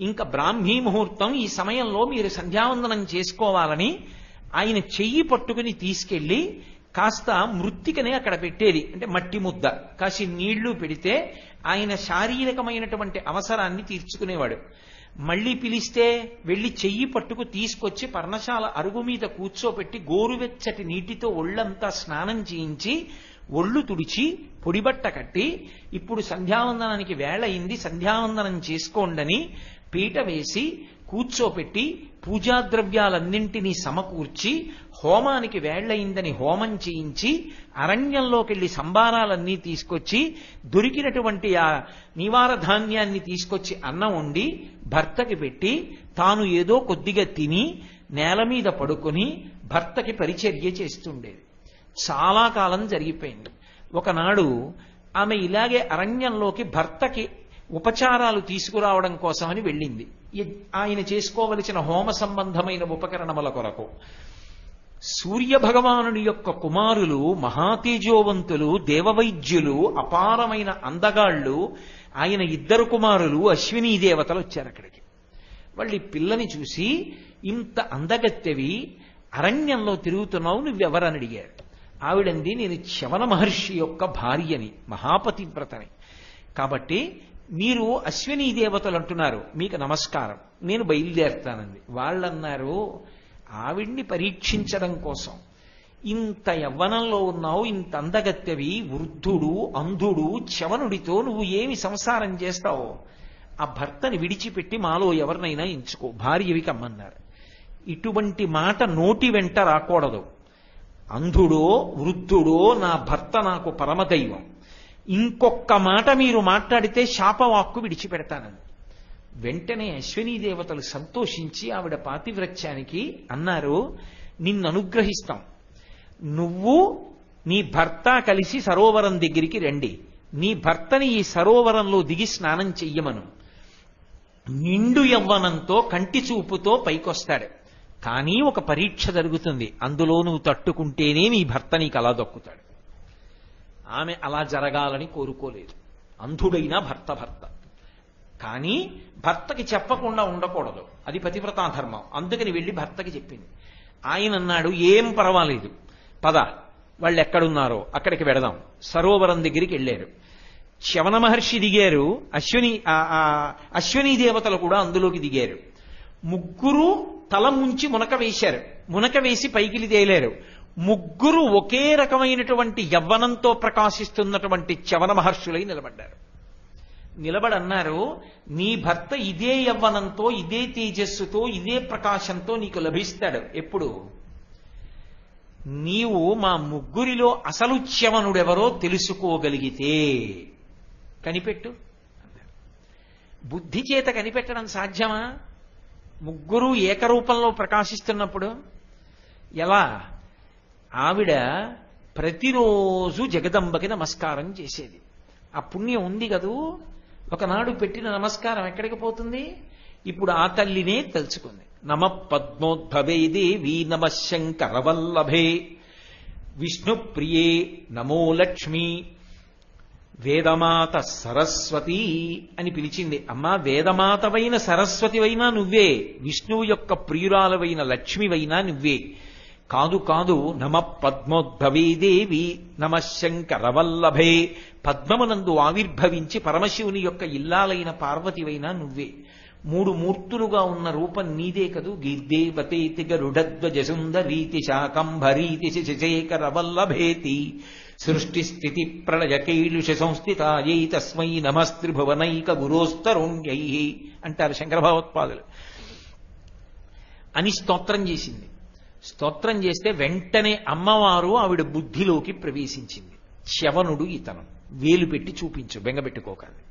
ఇంకా బ్రాహ్మీ ముహూర్తం, ఈ సమయంలో మీరు సంధ్యావందనం చేసుకోవాలని ఆయన చెయ్యి పట్టుకుని తీసుకెళ్లి కాస్త మృత్తికనే అక్కడ పెట్టేది. అంటే మట్టి ముద్ద కాసి నీళ్లు పెడితే ఆయన శారీరకమైనటువంటి అవసరాన్ని తీర్చుకునేవాడు. మళ్ళీ పిలిస్తే వెళ్లి చెయ్యి పట్టుకు తీసుకొచ్చి పర్ణశాల అరుగు మీద కూర్చోపెట్టి గోరువెచ్చటి నీటితో ఒళ్ళంతా స్నానం చేయించి ఒళ్ళు తుడిచి పొడిబట్ట కట్టి, ఇప్పుడు సంధ్యావందనానికి వేళ అయింది, సంధ్యావందనం చేసుకోండని పీట వేసి కూర్చోపెట్టి పూజాద్రవ్యాలన్నింటినీ సమకూర్చి హోమానికి వేళ్లయిందని హోమం చేయించి అరణ్యంలోకెళ్లి సంబారాలన్నీ తీసుకొచ్చి దొరికినటువంటి ఆ నివార ధాన్యాన్ని తీసుకొచ్చి అన్నం వండి భర్తకి పెట్టి తాను ఏదో కొద్దిగా తిని నేల మీద పడుకొని భర్తకి పరిచర్య చేస్తుండేది. చాలా కాలం జరిగిపోయింది. ఒకనాడు ఆమె ఇలాగే అరణ్యంలోకి భర్తకి ఉపచారాలు తీసుకురావడం కోసమని వెళ్ళింది. ఆయన చేసుకోవలసిన హోమ సంబంధమైన ఉపకరణముల కొరకు. సూర్య భగవానుడి యొక్క కుమారులు మహాతేజోవంతులు, దేవవైద్యులు, అపారమైన అందగాళ్లు, ఆయన ఇద్దరు కుమారులు అశ్వినీ దేవతలు వచ్చారు అక్కడికి. వాళ్ళు ఈ పిల్లని చూసి, ఇంత అందగత్తెవి అరణ్యంలో తిరుగుతున్నావు, నువ్వెవరని అడిగారు. ఆవిడంది, నేను చ్యవన మహర్షి యొక్క భార్యని, మహాపతివ్రతని. కాబట్టి మీరు అశ్వినీ దేవతలు అంటున్నారు, మీకు నమస్కారం, నేను బయలుదేరుతానంది. వాళ్ళన్నారు, ఆవిడ్ని పరీక్షించడం కోసం ఇంత యవ్వనంలో ఉన్నావు, ఇంత అందగత్తెవి, వృద్ధుడు అంధుడు చవనుడితో నువ్వు ఏమి సంసారం చేస్తావో, ఆ భర్తని విడిచిపెట్టి మాలో ఎవరినైనా ఎంచుకో, భార్యవి కమ్మన్నారు. ఇటువంటి మాట నోటి వెంట రాకూడదు. అంధుడో వృద్ధుడో నా భర్త నాకు పరమదైవం, ఇంకొక్క మాట మీరు మాట్లాడితే శాపవాక్కు విడిచిపెడతానని. వెంటనే అశ్వినీ దేవతలు సంతోషించి ఆవిడ పాతివ్రత్యానికి అన్నారు, నిన్ను అనుగ్రహిస్తాం, నువ్వు నీ భర్త కలిసి సరోవరం దగ్గరికి రండి, నీ భర్తని ఈ సరోవరంలో దిగి స్నానం చెయ్యమను. నిండు యవ్వనంతో కంటి చూపుతో పైకొస్తాడు, కానీ ఒక పరీక్ష జరుగుతుంది, అందులో నువ్వు తట్టుకుంటేనే నీ భర్త నీకు అలా దక్కుతాడు. ఆమె అలా జరగాలని కోరుకోలేదు. అంధుడైనా భర్త కానీ భర్తకి చెప్పకుండా ఉండకూడదు, అది పతివ్రతా ధర్మం. అందుకని వెళ్ళి భర్తకి చెప్పింది. ఆయన అన్నాడు, ఏం పర్వాలేదు, పద, వాళ్ళు ఎక్కడున్నారో అక్కడికి వెడదాం. సరోవరం దగ్గరికి వెళ్ళారు. శవన మహర్షి దిగారు, అశ్వినీ దేవతలు కూడా అందులోకి దిగారు. ముగ్గురు తల ముంచి మునక వేశారు, మునక వేసి పైకిలి తేలారు. ముగ్గురు ఒకే రకమైనటువంటి యవ్వనంతో ప్రకాశిస్తున్నటువంటి శవన మహర్షులై నిలబడ్డారు. నిలబడన్నారు, నీ భర్త ఇదే యవ్వనంతో, ఇదే తేజస్సుతో, ఇదే ప్రకాశంతో నీకు లభిస్తాడు. ఎప్పుడు? నీవు మా ముగ్గురిలో అసలు చ్యవనుడెవరో తెలుసుకోగలిగితే కనిపెట్టు. బుద్ధి చేత కనిపెట్టడం సాధ్యమా? ముగ్గురు ఏకరూపంలో ప్రకాశిస్తున్నప్పుడు ఎలా? ఆవిడ ప్రతిరోజు జగదంబకి నమస్కారం చేసేది. ఆ పుణ్యం ఉంది కదూ. ఒకనాడు పెట్టిన నమస్కారం ఎక్కడికి పోతుంది? ఇప్పుడు ఆ తల్లినే తలుచుకుంది. నమ పద్మోద్భవే దేవి నమ శంకరవల్లభే విష్ణుప్రియే నమో లక్ష్మి వేదమాత సరస్వతి అని పిలిచింది. అమ్మా, వేదమాతవైన సరస్వతివైనా నువ్వే, విష్ణువు యొక్క ప్రియురాలవైన లక్ష్మివైనా నువ్వే. కాదు కాదు, నమ పద్మోద్భవే దేవి నమ శంకరవల్లభే, పద్మమునందు ఆవిర్భవించి పరమశివుని యొక్క ఇల్లాలైన పార్వతివైనా నువ్వే. మూడు మూర్తులుగా ఉన్న రూపం నీదే కదూ. గిర్దేవతేతి గరుడధ్వజ సుందరీతి శాకంభరీతి శశేఖర వల్లభేతి సృష్టి స్థితి ప్రళయ కైలుష సంస్థితాయై తస్మై నమస్త్రిభువనైక గురోస్తరుణ్యై అంటారు శంకర భగవత్పాదులు. అని స్తోత్రం చేసింది. స్తోత్రం చేస్తే వెంటనే అమ్మవారు ఆవిడ బుద్ధిలోకి ప్రవేశించింది. చ్యవనుడు ఇతను, వేలు పెట్టి చూపించు, బెంగబెట్టుకోకండి.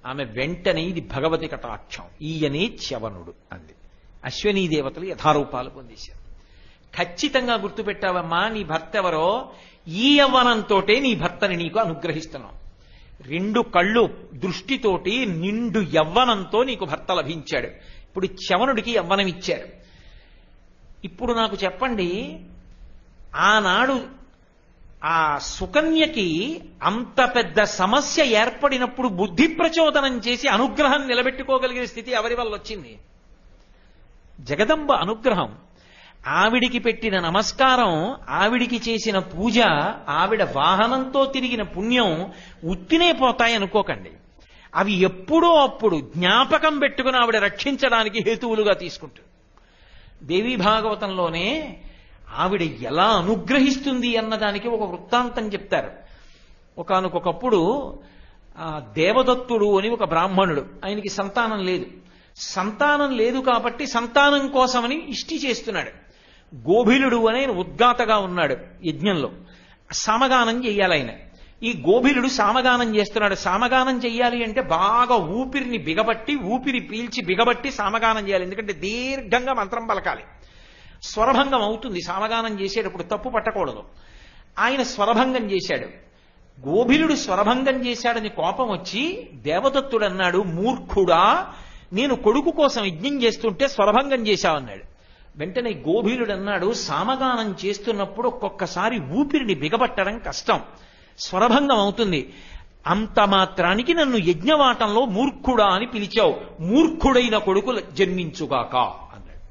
ఆమె వెంటనే ఇది భగవతి కటాక్షం, ఈయనే చ్యవనుడు అంది. అశ్వినీ దేవతలు యథారూపాలు పొందేశారు. ఖచ్చితంగా గుర్తుపెట్టావమ్మా, నీ భర్త ఎవరో, ఈ యవ్వనంతోటే నీ భర్తని నీకు అనుగ్రహిస్తున్నాం. రెండు కళ్ళు దృష్టితోటి నిండు యవ్వనంతో నీకు భర్త లభించాడు. ఇప్పుడు చ్యవనుడికి యవ్వనం ఇచ్చారు. ఇప్పుడు నాకు చెప్పండి, ఆనాడు ఆ సుకన్యకి అంత పెద్ద సమస్య ఏర్పడినప్పుడు బుద్ధి ప్రచోదనం చేసి అనుగ్రహం నిలబెట్టుకోగలిగిన స్థితి ఎవరి వల్ల వచ్చింది? జగదంబ అనుగ్రహం. ఆవిడికి పెట్టిన నమస్కారం, ఆవిడికి చేసిన పూజ, ఆవిడ వాహనంతో తిరిగిన పుణ్యం ఉత్తినే పోతాయి అనుకోకండి. అవి ఎప్పుడో అప్పుడు జ్ఞాపకం పెట్టుకుని ఆవిడ రక్షించడానికి హేతువులుగా తీసుకుంటుంది. దేవీ భాగవతంలోనే ఆవిడ ఎలా అనుగ్రహిస్తుంది అన్నదానికి ఒక వృత్తాంతం చెప్తారు. ఒకానొకప్పుడు దేవదత్తుడు అని ఒక బ్రాహ్మణుడు, ఆయనకి సంతానం లేదు. సంతానం లేదు కాబట్టి సంతానం కోసమని ఇష్టి చేస్తున్నాడు. గోభిలుడు అని ఆయన ఉద్గాతగా ఉన్నాడు యజ్ఞంలో. సామగానం చెయ్యాలి ఆయన. ఈ గోభిలుడు సామగానం చేస్తున్నాడు. సామగానం చెయ్యాలి అంటే బాగా ఊపిరిని బిగబట్టి, ఊపిరి పీల్చి బిగబట్టి సామగానం చేయాలి. ఎందుకంటే దీర్ఘంగా మంత్రం పలకాలి. స్వరభంగం అవుతుంది సామగానం చేసేటప్పుడు, తప్పు పట్టకూడదు. ఆయన స్వరభంగం చేశాడు. గోభిలుడు స్వరభంగం చేశాడని కోపం వచ్చి దేవదత్తుడు అన్నాడు, మూర్ఖుడా, నేను కొడుకు కోసం యజ్ఞం చేస్తుంటే స్వరభంగం చేశావన్నాడు. వెంటనే గోభిలుడు అన్నాడు, సామగానం చేస్తున్నప్పుడు ఒక్కొక్కసారి ఊపిరిని బిగబట్టడం కష్టం, స్వరభంగం అవుతుంది. అంత మాత్రానికి నన్ను యజ్ఞవాటంలో మూర్ఖుడా అని పిలిచావు, మూర్ఖుడైన కొడుకు జన్మించుగాక అన్నాడు.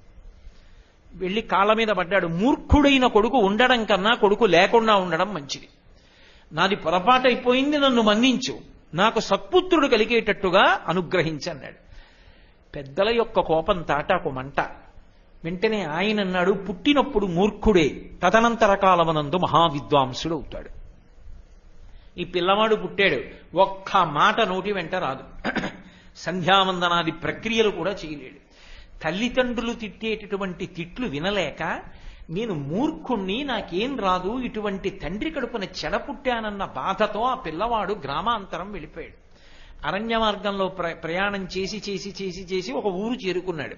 వెళ్ళి కాళ్ళ మీద పడ్డాడు. మూర్ఖుడైన కొడుకు ఉండడం కన్నా కొడుకు లేకుండా ఉండడం మంచిది. నాది పొరపాటైపోయింది, నన్ను మన్నించు. నాకు సత్పుత్రుడు కలిగేటట్టుగా అనుగ్రహించన్నాడు. పెద్దల యొక్క కోపం తాటాకు మంట. వెంటనే ఆయన అన్నాడు, పుట్టినప్పుడు మూర్ఖుడే, తదనంతర కాలమనందు మహావిద్వాంసుడు అవుతాడు. ఈ పిల్లవాడు పుట్టాడు, ఒక్క మాట నోటి వెంట రాదు, సంధ్యావందనాది ప్రక్రియలు కూడా చేయలేడు. తల్లిదండ్రులు తిట్టేటటువంటి తిట్లు వినలేక, నేను మూర్ఖుణ్ణి, నాకేం రాదు, ఇటువంటి తండ్రి కడుపున చెడ పుట్టానన్న బాధతో ఆ పిల్లవాడు గ్రామాంతరం వెళ్ళిపోయాడు. అరణ్య మార్గంలో ప్రయాణం చేసి చేసి చేసి చేసి ఒక ఊరు చేరుకున్నాడు.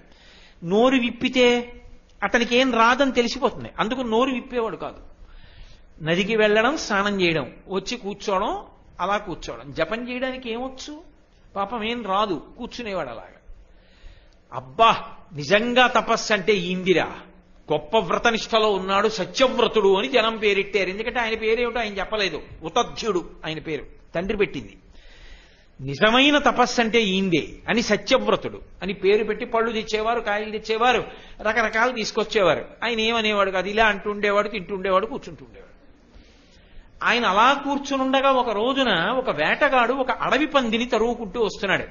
నోరు విప్పితే అతనికి ఏం రాదని తెలిసిపోతుంది, అందుకు నోరు విప్పేవాడు కాదు. నదికి వెళ్ళడం, స్నానం చేయడం, వచ్చి కూర్చోవడం, అలా కూర్చోవడం. జపం చేయడానికి ఏమొచ్చు, పాపం ఏం రాదు, కూర్చునేవాడు అలాగా. అబ్బా, నిజంగా తపస్సు అంటే ఇందిరా, గొప్ప వ్రతనిష్టలో ఉన్నాడు, సత్యవ్రతుడు అని జనం పేరెట్టారు. ఎందుకంటే ఆయన పేరేమిటో ఆయన చెప్పలేదు, ఉతధ్యుడు ఆయన పేరు, తండ్రి పెట్టింది. నిజమైన తపస్సు అంటే ఈందే అని సత్యవ్రతుడు అని పేరు పెట్టి పళ్ళు తెచ్చేవారు, కాయలు తెచ్చేవారు, రకరకాలు తీసుకొచ్చేవారు. ఆయన ఏమనేవాడు కాదు, ఇలా అంటుండేవాడు, తింటుండేవాడు, కూర్చుంటుండేవాడు. ఆయన అలా కూర్చునుండగా ఒక రోజున ఒక వేటగాడు ఒక అడవి పందిని తరువుకుంటూ వస్తున్నాడు.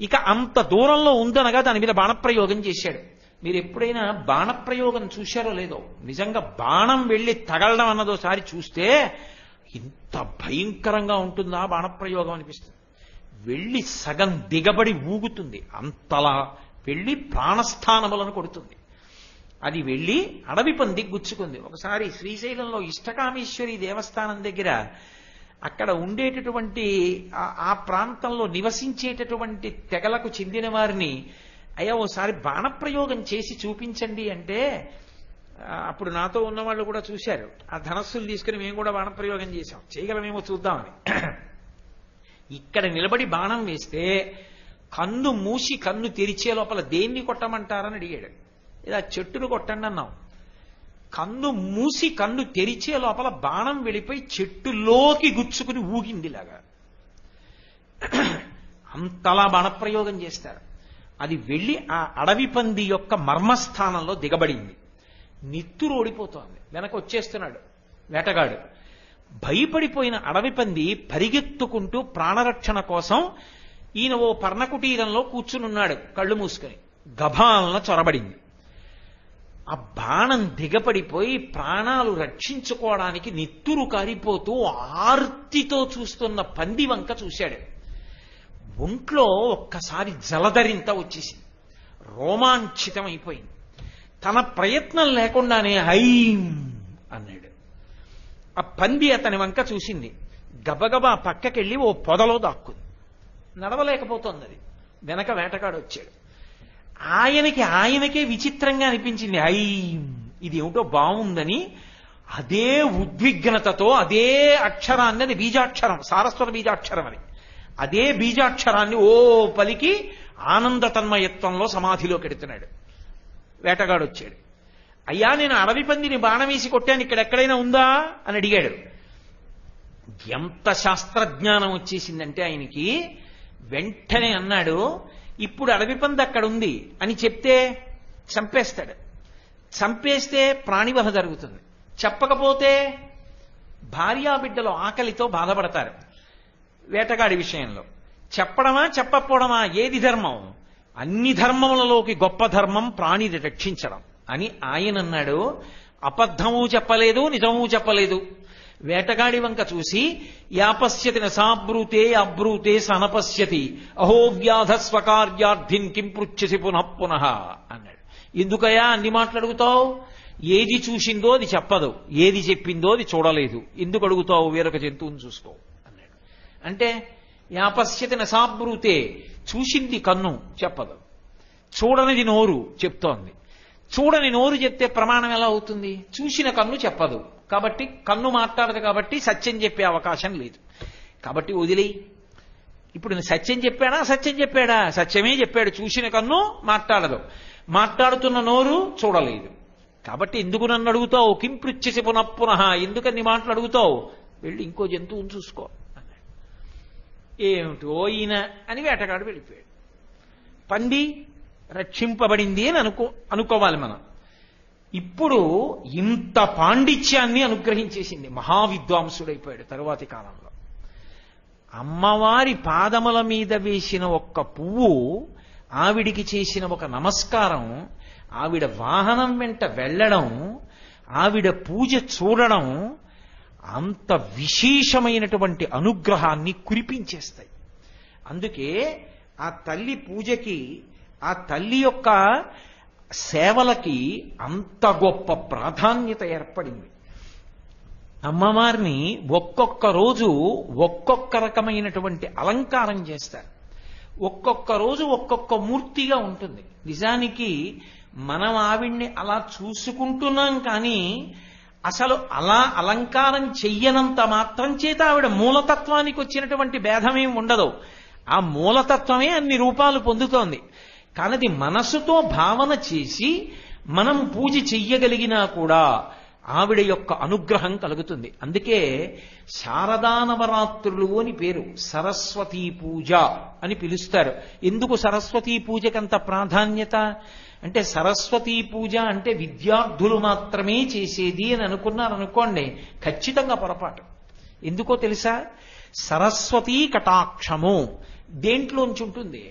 ఇక అంత దూరంలో ఉందనగా దాని మీద బాణప్రయోగం చేశాడు. మీరు ఎప్పుడైనా బాణప్రయోగం చూశారో లేదో, నిజంగా బాణం వెళ్ళి తగలడం అన్నదోసారి చూస్తే ఇంత భయంకరంగా ఉంటుందా బాణప్రయోగం అనిపిస్తుంది. వెళ్ళి సగం దిగబడి ఊగుతుంది, అంతలా వెళ్ళి ప్రాణస్థానములను కొడుతుంది. అది వెళ్ళి అడవి పంది గుచ్చుకుంది. ఒకసారి శ్రీశైలంలో ఇష్టకామేశ్వరి దేవస్థానం దగ్గర అక్కడ ఉండేటటువంటి ఆ ప్రాంతంలో నివసించేటటువంటి తెగలకు చెందిన వారిని, అయ్యా ఓసారి బాణప్రయోగం చేసి చూపించండి అంటే, అప్పుడు నాతో ఉన్నవాళ్ళు కూడా చూశారు. ఆ ధనస్సులు తీసుకుని మేము కూడా బాణప్రయోగం చేశాం, చేయగలమేమో చూద్దామని. ఇక్కడ నిలబడి బాణం వేస్తే కన్ను మూసి కన్ను తెరిచే లోపల దేన్ని కొట్టమంటారని అడిగాడు. ఇలా చెట్టును కొట్టండి అన్నాం. కన్ను మూసి కన్ను తెరిచే లోపల బాణం వెళ్ళిపోయి చెట్టులోకి గుచ్చుకుని ఊగిందిలాగా. అంతలా బాణప్రయోగం చేస్తారు. అది వెళ్ళి ఆ అడవి పంది యొక్క మర్మస్థానంలో దిగబడింది. నిత్తురు ఓడిపోతోంది. వెనక వచ్చేస్తున్నాడు వేటగాడు. భయపడిపోయిన అడవి పంది పరిగెత్తుకుంటూ ప్రాణరక్షణ కోసం ఈయన ఓ పర్ణకుటీరంలో కూర్చునున్నాడు కళ్ళు మూసుకుని. గభాలన చొరబడింది. ఆ బాణం దిగపడిపోయి ప్రాణాలు రక్షించుకోవడానికి నిత్తురు కారిపోతూ ఆర్తితో చూస్తున్న పంది వంక చూశాడు. ఒంట్లో ఒక్కసారి జలధరింత వచ్చేసింది, రోమాంచితం అయిపోయింది. తన ప్రయత్నం లేకుండానే హైం అన్నాడు. ఆ పంది అతని వంక చూసింది, గబగబా పక్కకెళ్ళి ఓ పొదలో దాక్కుంది. నడవలేకపోతోంది అది. వెనక వేటగాడు వచ్చాడు. ఆయనకే విచిత్రంగా అనిపించింది. ఇది ఏమిటో బాగుందని అదే ఉద్విగ్నతతో అదే అక్షరాన్ని, అది బీజాక్షరం, సారస్వత బీజాక్షరం అని, అదే బీజాక్షరాన్ని ఓ పలికి ఆనంద తన్మయత్వంలో సమాధిలోకి ఎడుతున్నాడు. వేటగాడు వచ్చాడు. అయ్యా, నేను అడవి పందిని బాణం వేసి కొట్టాను, ఇక్కడ ఎక్కడైనా ఉందా అని అడిగాడు. ఎంత శాస్త్రజ్ఞానం వచ్చేసిందంటే ఆయనకి, వెంటనే అన్నాడు, ఇప్పుడు అడవి పంది అక్కడ ఉంది అని చెప్తే చంపేస్తాడు. చంపేస్తే ప్రాణివధ జరుగుతుంది. చెప్పకపోతే భార్యాబిడ్డలు ఆకలితో బాధపడతారు. వేటగాడి విషయంలో చెప్పడమా చెప్పకపోవడమా ఏది ధర్మం? అన్ని ధర్మములలోకి గొప్ప ధర్మం ప్రాణిని రక్షించడం అని ఆయన అన్నాడు. అబద్ధము చెప్పలేదు, నిజము చెప్పలేదు. వేటగాడి వంక చూసి, యాపశ్యతి నసాబ్రూతే అబ్రూతే సనపశ్యతి అహో వ్యాధ స్వకార్యార్థిన్ కిం పృచ్ఛసి పునః పునః అన్నాడు. ఎందుకయా అన్ని మాట్లాడుగుతావు? ఏది చూసిందో అది చెప్పదు, ఏది చెప్పిందో అది చూడలేదు, ఎందుకు అడుగుతావు? వేరొక జంతువుని చూసుకో అన్నాడు. అంటే యాపశ్యతి నసాబ్రూతే, చూసింది కన్ను చెప్పదు, చూడనిది నోరు చెప్తోంది. చూడని నోరు చెప్తే ప్రమాణం ఎలా అవుతుంది? చూసిన కన్ను చెప్పదు కాబట్టి, కన్ను మాట్లాడదు కాబట్టి సత్యం చెప్పే అవకాశం లేదు. కాబట్టి వదిలేయి. ఇప్పుడు సత్యం చెప్పాడా? సత్యం చెప్పాడా? సత్యమే చెప్పాడు. చూసిన కన్ను మాట్లాడదు, మాట్లాడుతున్న నోరు చూడలేదు. కాబట్టి ఎందుకు నన్ను అడుగుతావు? కిం పృచ్ఛసి పునః పునః, ఎందుకని మాట్లాడుగుతావు? వెళ్ళి ఇంకో జంతువుని చూసుకో అన్నాడు. ఏమిటో ఈయన అని వేటగాడు వెళ్ళిపోయాడు. పంది రక్షింపబడింది అని అనుకోవాలి మనం. ఇప్పుడు ఇంత పాండిత్యాన్ని అనుగ్రహించేసింది, మహావిద్వాంసుడైపోయాడు తరువాతి కాలంలో. అమ్మవారి పాదముల మీద వేసిన ఒక్క పువ్వు, ఆవిడికి చేసిన ఒక నమస్కారం, ఆవిడ వాహనం వెంట వెళ్ళడం, ఆవిడ పూజ చూడడం అంత విశేషమైనటువంటి అనుగ్రహాన్ని కురిపించేస్తాయి. అందుకే ఆ తల్లి పూజకి, ఆ తల్లి యొక్క సేవలకి అంత గొప్ప ప్రాధాన్యత ఏర్పడింది. అమ్మవారిని ఒక్కొక్క రోజు ఒక్కొక్క రకమైనటువంటి అలంకారం చేస్తారు. ఒక్కొక్క రోజు ఒక్కొక్క మూర్తిగా ఉంటుంది. నిజానికి మనం ఆవిడ్ని అలా చూసుకుంటున్నాం, కానీ అసలు అలా అలంకారం చెయ్యనంత మాత్రం చేత ఆవిడ మూలతత్వానికి వచ్చినటువంటి భేదమేం ఉండదు. ఆ మూలతత్వమే అన్ని రూపాలు పొందుతోంది. కానీ అది మనసుతో భావన చేసి మనం పూజ చెయ్యగలిగినా కూడా ఆవిడ యొక్క అనుగ్రహం కలుగుతుంది. అందుకే శారదానవరాత్రులు అని పేరు, సరస్వతీ పూజ అని పిలుస్తారు. ఎందుకు సరస్వతీ పూజకంత ప్రాధాన్యత అంటే, సరస్వతీ పూజ అంటే విద్యార్థులు మాత్రమే చేసేది అని అనుకున్నారనుకోండి, ఖచ్చితంగా పొరపాటు. ఎందుకో తెలుసా? సరస్వతీ కటాక్షము దేంట్లోంచి ఉంటుంది?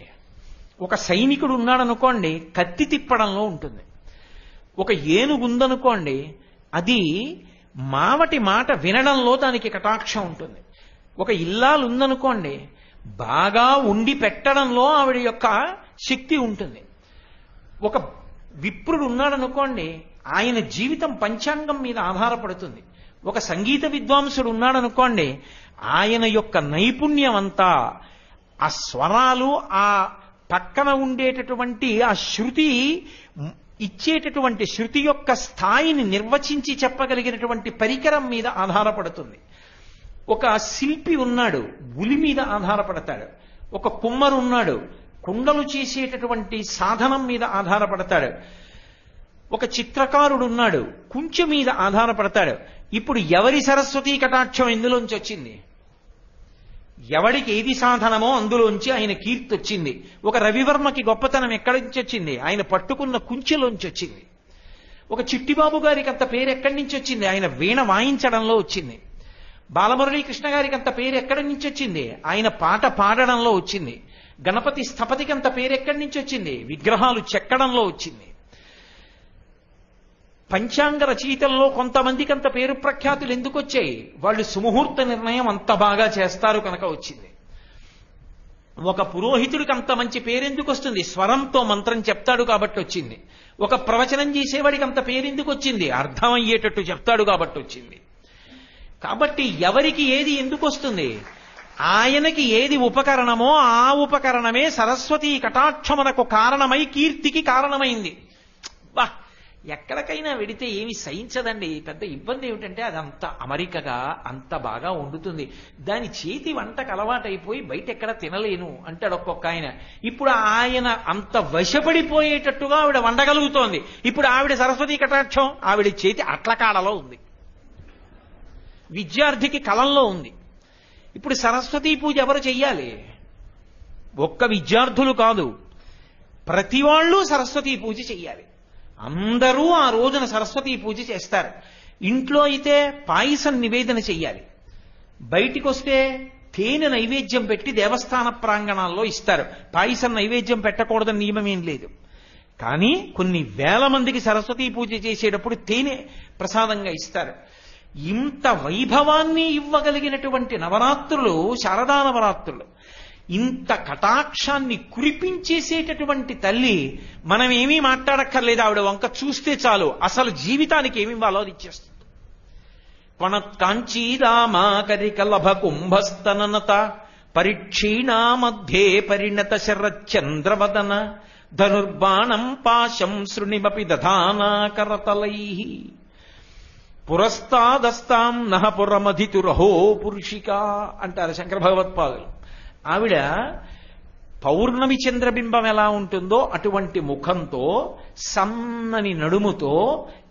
ఒక సైనికుడు ఉన్నాడనుకోండి, కత్తి తిప్పడంలో ఉంటుంది. ఒక ఏనుగుందనుకోండి, అది మావటి మాట వినడంలో దానికి కటాక్షం ఉంటుంది. ఒక ఇల్లాలు ఉందనుకోండి, బాగా ఉండి పెట్టడంలో ఆవిడ యొక్క శక్తి ఉంటుంది. ఒక విప్రుడు ఉన్నాడనుకోండి, ఆయన జీవితం పంచాంగం మీద ఆధారపడుతుంది. ఒక సంగీత విద్వాంసుడు ఉన్నాడనుకోండి, ఆయన యొక్క నైపుణ్యం అంతా ఆ స్వరాలు, ఆ పక్కన ఉండేటటువంటి ఆ శృతి ఇచ్చేటటువంటి శృతి యొక్క స్థాయిని నిర్వచించి చెప్పగలిగినటువంటి పరికరం మీద ఆధారపడుతుంది. ఒక శిల్పి ఉన్నాడు, ఉలి మీద ఆధారపడతాడు. ఒక కుమ్మరు ఉన్నాడు, కుండలు చేసేటటువంటి సాధనం మీద ఆధారపడతాడు. ఒక చిత్రకారుడు ఉన్నాడు, కుంచె మీద ఆధారపడతాడు. ఇప్పుడు ఎవరి సరస్వతీ కటాక్షం ఇందులోంచి వచ్చింది? ఎవడికి ఏది సాధనమో అందులోంచి ఆయన కీర్తి వచ్చింది. ఒక రవివర్మకి గొప్పతనం ఎక్కడి నుంచి వచ్చింది? ఆయన పట్టుకున్న కుంచెలోంచి వచ్చింది. ఒక చిట్టిబాబు గారికి అంత పేరు ఎక్కడి నుంచి వచ్చింది? ఆయన వీణ వాయించడంలో వచ్చింది. బాలమురళీకృష్ణ గారికి అంత పేరు ఎక్కడి నుంచి వచ్చింది? ఆయన పాట పాడడంలో వచ్చింది. గణపతి స్థపతికి అంత పేరు ఎక్కడి నుంచి వచ్చింది? విగ్రహాలు చెక్కడంలో వచ్చింది. పంచాంగ రచయితల్లో కొంతమందికి అంత పేరు ప్రఖ్యాతులు ఎందుకు వచ్చాయి? వాళ్ళు సుముహూర్త నిర్ణయం అంత బాగా చేస్తారు కనుక వచ్చింది. ఒక పురోహితుడికి అంత మంచి పేరెందుకు వస్తుంది? స్వరంతో మంత్రం చెప్తాడు కాబట్టి వచ్చింది. ఒక ప్రవచనం చేసేవాడికి అంత పేరెందుకు వచ్చింది? అర్థమయ్యేటట్టు చెప్తాడు కాబట్టి వచ్చింది. కాబట్టి ఎవరికి ఏది ఎందుకు వస్తుంది? ఆయనకి ఏది ఉపకరణమో ఆ ఉపకరణమే సరస్వతీ కటాక్షమునకు కారణమై కీర్తికి కారణమైంది. వా, ఎక్కడికైనా వెడితే ఏమి సహించదండి. పెద్ద ఇబ్బంది ఏమిటంటే అదంత అమరికగా అంత బాగా వండుతుంది, దాని చేతి వంటకు అలవాటైపోయి బయట ఎక్కడ తినలేను అంటాడు ఒక్కొక్క ఆయన. ఇప్పుడు ఆయన అంత వశపడిపోయేటట్టుగా ఆవిడ వండగలుగుతోంది. ఇప్పుడు ఆవిడ సరస్వతీ కటాక్షం ఆవిడ చేతి అట్లకాడలో ఉంది, విద్యార్థికి కలంలో ఉంది. ఇప్పుడు సరస్వతీ పూజ ఎవరు చెయ్యాలి? ఒక్క విద్యార్థులు కాదు, ప్రతి వాళ్ళు సరస్వతీ పూజ చెయ్యాలి. అందరూ ఆ రోజున సరస్వతీ పూజ చేస్తారు. ఇంట్లో అయితే పాయసం నివేదన చెయ్యాలి. బయటికి వస్తే తేనె నైవేద్యం పెట్టి దేవస్థాన ప్రాంగణాల్లో ఇస్తారు. పాయసం నైవేద్యం పెట్టకూడదని నియమం ఏం లేదు. కానీ కొన్ని వేల మందికి సరస్వతీ పూజ చేసేటప్పుడు తేనె ప్రసాదంగా ఇస్తారు. ఇంత వైభవాన్ని ఇవ్వగలిగినటువంటి నవరాత్రులు శారదా నవరాత్రులు. ఇంత కటాక్షాన్ని కురిపించేసేటటువంటి తల్లి, మనం ఏమీ మాట్లాడక్కర్లేదు. ఆవిడ వంక చూస్తే చాలు, అసలు జీవితానికి ఏమి ఇవ్వాలో అది ఇచ్చేస్తుంది. కొణత్కాంచీదామాకరికలభ కుంభస్తననత పరిక్షీణా మధ్యే పరిణత శరచంద్రవదన ధనుర్బాణం పాశం శృణిమపి దధానా కరతలైః పురస్తాదస్తాం నహ పురమధితురహో పురుషిక అంటారు శంకర భగవత్పాదులు. ఆవిడ పౌర్ణమి చంద్రబింబం ఎలా ఉంటుందో అటువంటి ముఖంతో, సన్నని నడుముతో,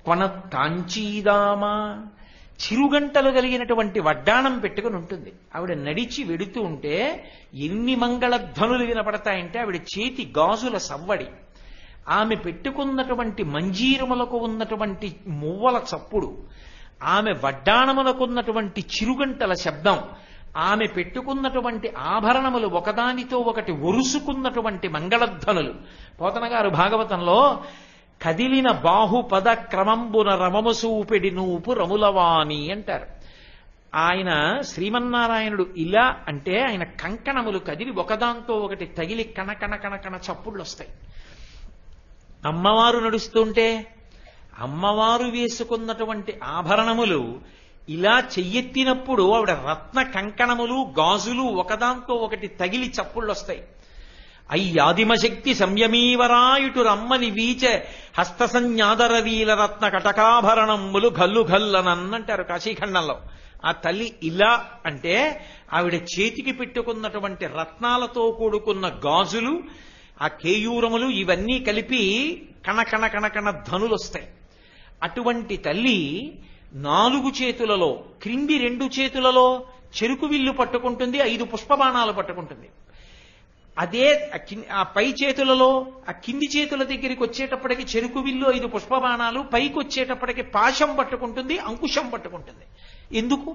కొన కాంచీదామా చిరుగంటలు కలిగినటువంటి వడ్డాణం పెట్టుకుని ఉంటుంది. ఆవిడ నడిచి వెడుతూ ఉంటే ఎన్ని మంగళధ్వనులు వినపడతాయంటే ఆవిడ చేతి గాజుల సవ్వడి, ఆమె పెట్టుకున్నటువంటి మంజీరములకు ఉన్నటువంటి మువ్వల చప్పుడు, ఆమె వడ్డాణములకు ఉన్నటువంటి చిరుగంటల శబ్దం, ఆమె పెట్టుకున్నటువంటి ఆభరణములు ఒకదానితో ఒకటి ఒరుసుకున్నటువంటి మంగళధ్వనులు. పోతన గారు భాగవతంలో కదిలిన బాహుపద క్రమంబున రమమసూపెడి నూపు రములవాణి అంటారు. ఆయన శ్రీమన్నారాయణుడు ఇలా అంటే ఆయన కంకణములు కదిలి ఒకదాంతో ఒకటి తగిలి కణకణ కణకణ చప్పుళ్ళు వస్తాయి. అమ్మవారు నడుస్తుంటే అమ్మవారు వేసుకున్నటువంటి ఆభరణములు ఇలా చెయ్యెత్తినప్పుడు ఆవిడ రత్న కంకణములు గాజులు ఒకదాంతో ఒకటి తగిలి చప్పుళ్ళొస్తాయి. అయ్యాదిమశక్తి సంయమీవరాయుటు రమ్మని వీచే హస్త సంజ్ఞాదరవీల రత్న కటకాభరణములు గల్లు గల్లనంటారు కాశీఖండంలో. ఆ తల్లి ఇలా అంటే ఆవిడ చేతికి పెట్టుకున్నటువంటి రత్నాలతో కూడుకున్న గాజులు, ఆ కేయూరములు ఇవన్నీ కలిపి కణకణ కణకణ ధనులు వస్తాయి. అటువంటి తల్లి 4 చేతులలో, క్రింది 2 చేతులలో చెరుకు విల్లు పట్టుకుంటుంది, 5 పుష్పబాణాలు పట్టుకుంటుంది. అదే ఆ పై చేతులలో ఆ కింది చేతుల దగ్గరికి వచ్చేటప్పటికి చెరుకు విల్లు 5 పుష్పబాణాలు, పైకి వచ్చేటప్పటికి పాశం పట్టుకుంటుంది, అంకుశం పట్టుకుంటుంది. ఎందుకు?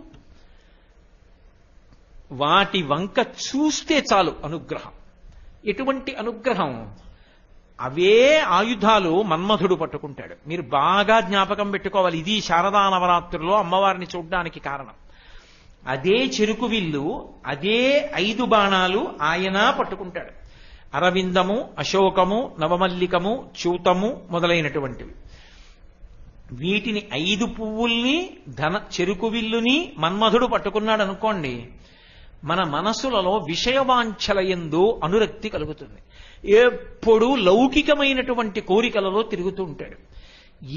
వాటి వంక చూస్తే చాలు అనుగ్రహం. ఎటువంటి అనుగ్రహం? అవే ఆయుధాలు మన్మధుడు పట్టుకుంటాడు. మీరు బాగా జ్ఞాపకం పెట్టుకోవాలి. ఇది శారదా నవరాత్రుల్లో అమ్మవారిని చూడ్డానికి కారణం. అదే చెరుకు విల్లు, అదే 5 బాణాలు ఆయన పట్టుకుంటాడు. అరవిందము, అశోకము, నవమల్లికము, చూతము మొదలైనటువంటివి. వీటిని 5 పువ్వుల్ని చెరుకు విల్లుని మన్మధుడు పట్టుకున్నాడు అనుకోండి, మన మనసులలో విషయవాంఛలయందు అనురక్తి కలుగుతుంది. ఎప్పుడూ లౌకికమైనటువంటి కోరికలలో తిరుగుతూ ఉంటాడు.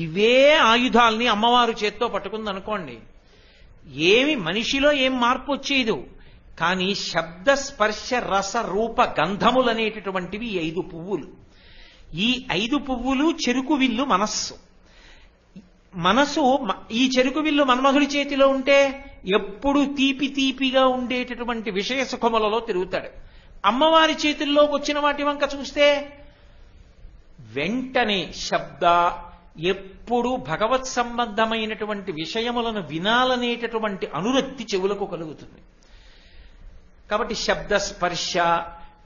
ఇవే ఆయుధాల్ని అమ్మవారు చేత్తో పట్టుకుందనుకోండి, ఏమి మనిషిలో ఏం మార్పు వచ్చేదు. కానీ శబ్ద స్పర్శ రస రూప గంధములనేటటువంటివి 5 పువ్వులు. ఈ 5 పువ్వులు చెరుకు విల్లు మనస్సు. మనసు ఈ చెరుకు విల్లు మన్మధుడి చేతిలో ఉంటే ఎప్పుడు తీపి తీపిగా ఉండేటటువంటి విషయ సుఖములలో తిరుగుతాడు. అమ్మవారి చేతుల్లోకి వచ్చిన వాటి వంక చూస్తే వెంటనే శబ్ద, ఎప్పుడు భగవత్ సంబంధమైనటువంటి విషయములను వినాలనేటటువంటి అనురక్తి చెవులకు కలుగుతుంది. కాబట్టి శబ్ద స్పర్శ,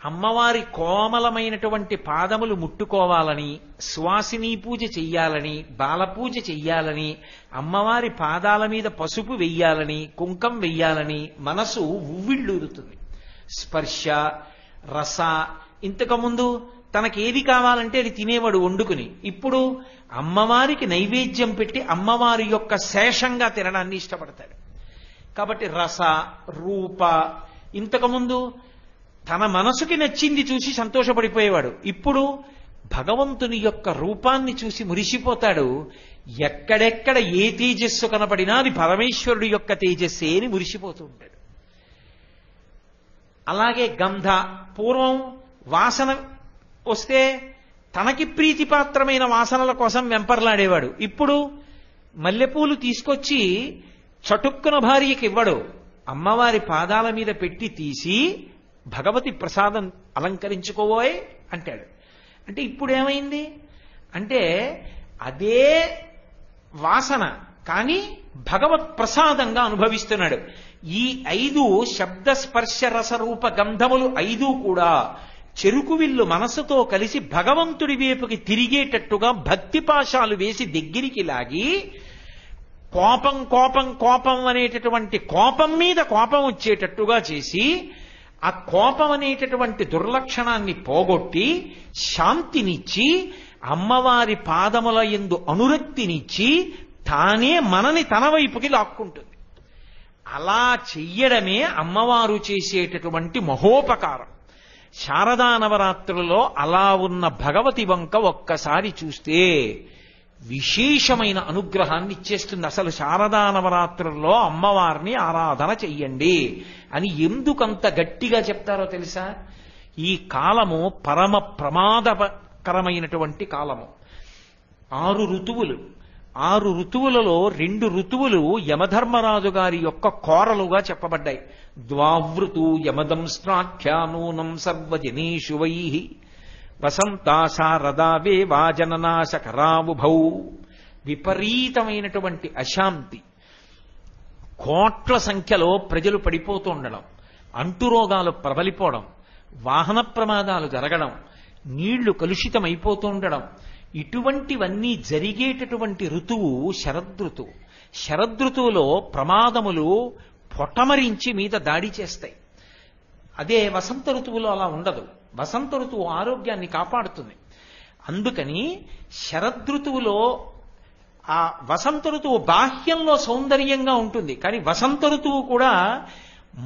అమ్మవారి కోమలమైనటువంటి పాదములు ముట్టుకోవాలని, సువాసిని పూజ చెయ్యాలని, బాలపూజ చెయ్యాలని, అమ్మవారి పాదాల మీద పసుపు వెయ్యాలని, కుంకం వెయ్యాలని మనసు ఉవ్విళ్ళూరుతుంది. స్పర్శ, రస. ఇంతకుముందు తనకేది కావాలంటే అది తినేవాడు వండుకుని. ఇప్పుడు అమ్మవారికి నైవేద్యం పెట్టి అమ్మవారి యొక్క శేషంగా తినడాన్ని ఇష్టపడతాడు. కాబట్టి రస, రూప. ఇంతకుముందు తన మనసుకి నచ్చింది చూసి సంతోషపడిపోయేవాడు. ఇప్పుడు భగవంతుని యొక్క రూపాన్ని చూసి మురిసిపోతాడు. ఎక్కడెక్కడ ఏ తేజస్సు కనపడినా అది పరమేశ్వరుడి యొక్క తేజస్సే అని మురిసిపోతూ ఉంటాడు. అలాగే గంధ. పూర్వం వాసన వస్తే తనకి ప్రీతిపాత్రమైన వాసనల కోసం వెంపర్లాడేవాడు. ఇప్పుడు మల్లెపూలు తీసుకొచ్చి చటుక్కున భార్యకి ఇవ్వడు, అమ్మవారి పాదాల మీద పెట్టి తీసి భగవతి ప్రసాదం అలంకరించుకోబోయే అంటాడు. అంటే ఇప్పుడు ఏమైంది అంటే అదే వాసన కానీ భగవత్ ప్రసాదంగా అనుభవిస్తున్నాడు. ఈ 5 శబ్ద స్పర్శ రసరూప గంధములు 5 కూడా చెరుకు విల్లు మనసుతో కలిసి భగవంతుడి వైపుకి తిరిగేటట్టుగా భక్తి పాశాలు వేసి దగ్గరికి లాగి కోపం కోపం కోపం అనేటటువంటి కోపం మీద కోపం వచ్చేటట్టుగా చేసి ఆ కోపం అనేటటువంటి దుర్లక్షణాన్ని పోగొట్టి శాంతినిచ్చి అమ్మవారి పాదముల యందు అనురక్తినిచ్చి తానే మనని తన వైపుకి లాక్కుంటుంది. అలా చెయ్యడమే అమ్మవారు చేసేటటువంటి మహోపకారం. శారదా నవరాత్రులలో అలా ఉన్న భగవతి వంక ఒక్కసారి చూస్తే విశేషమైన అనుగ్రహాన్ని ఇచ్చేస్తుంది. అసలు శారదా నవరాత్రుల్లో అమ్మవారిని ఆరాధన చెయ్యండి అని ఎందుకంత గట్టిగా చెప్తారో తెలుసా? ఈ కాలము పరమ ప్రమాదకరమైనటువంటి కాలము. 6 ఋతువులు. 6 ఋతువులలో 2 ఋతువులు యమధర్మరాజు గారి యొక్క కోరలుగా చెప్పబడ్డాయి. ద్వావృతు యమదం స్నాఖ్యానూనం సర్వజనేషు వైః వసంతా శారదా వేవా జననాశకరావుభౌ. విపరీతమైనటువంటి అశాంతి, కోట్ల సంఖ్యలో ప్రజలు పడిపోతూ ఉండడం, అంటురోగాలు ప్రబలిపోవడం, వాహన ప్రమాదాలు జరగడం, నీళ్లు కలుషితమైపోతూ ఉండడం, ఇటువంటివన్నీ జరిగేటటువంటి ఋతువు శరదృతువు. శరదృతువులో ప్రమాదములు పొటమరించి మీద దాడి చేస్తాయి. అదే వసంత ఋతువులో అలా ఉండదు. వసంత ఋతువు ఆరోగ్యాన్ని కాపాడుతుంది. అందుకని శరదృతువులో ఆ వసంత ఋతువు బాహ్యంలో సౌందర్యంగా ఉంటుంది, కానీ వసంత ఋతువు కూడా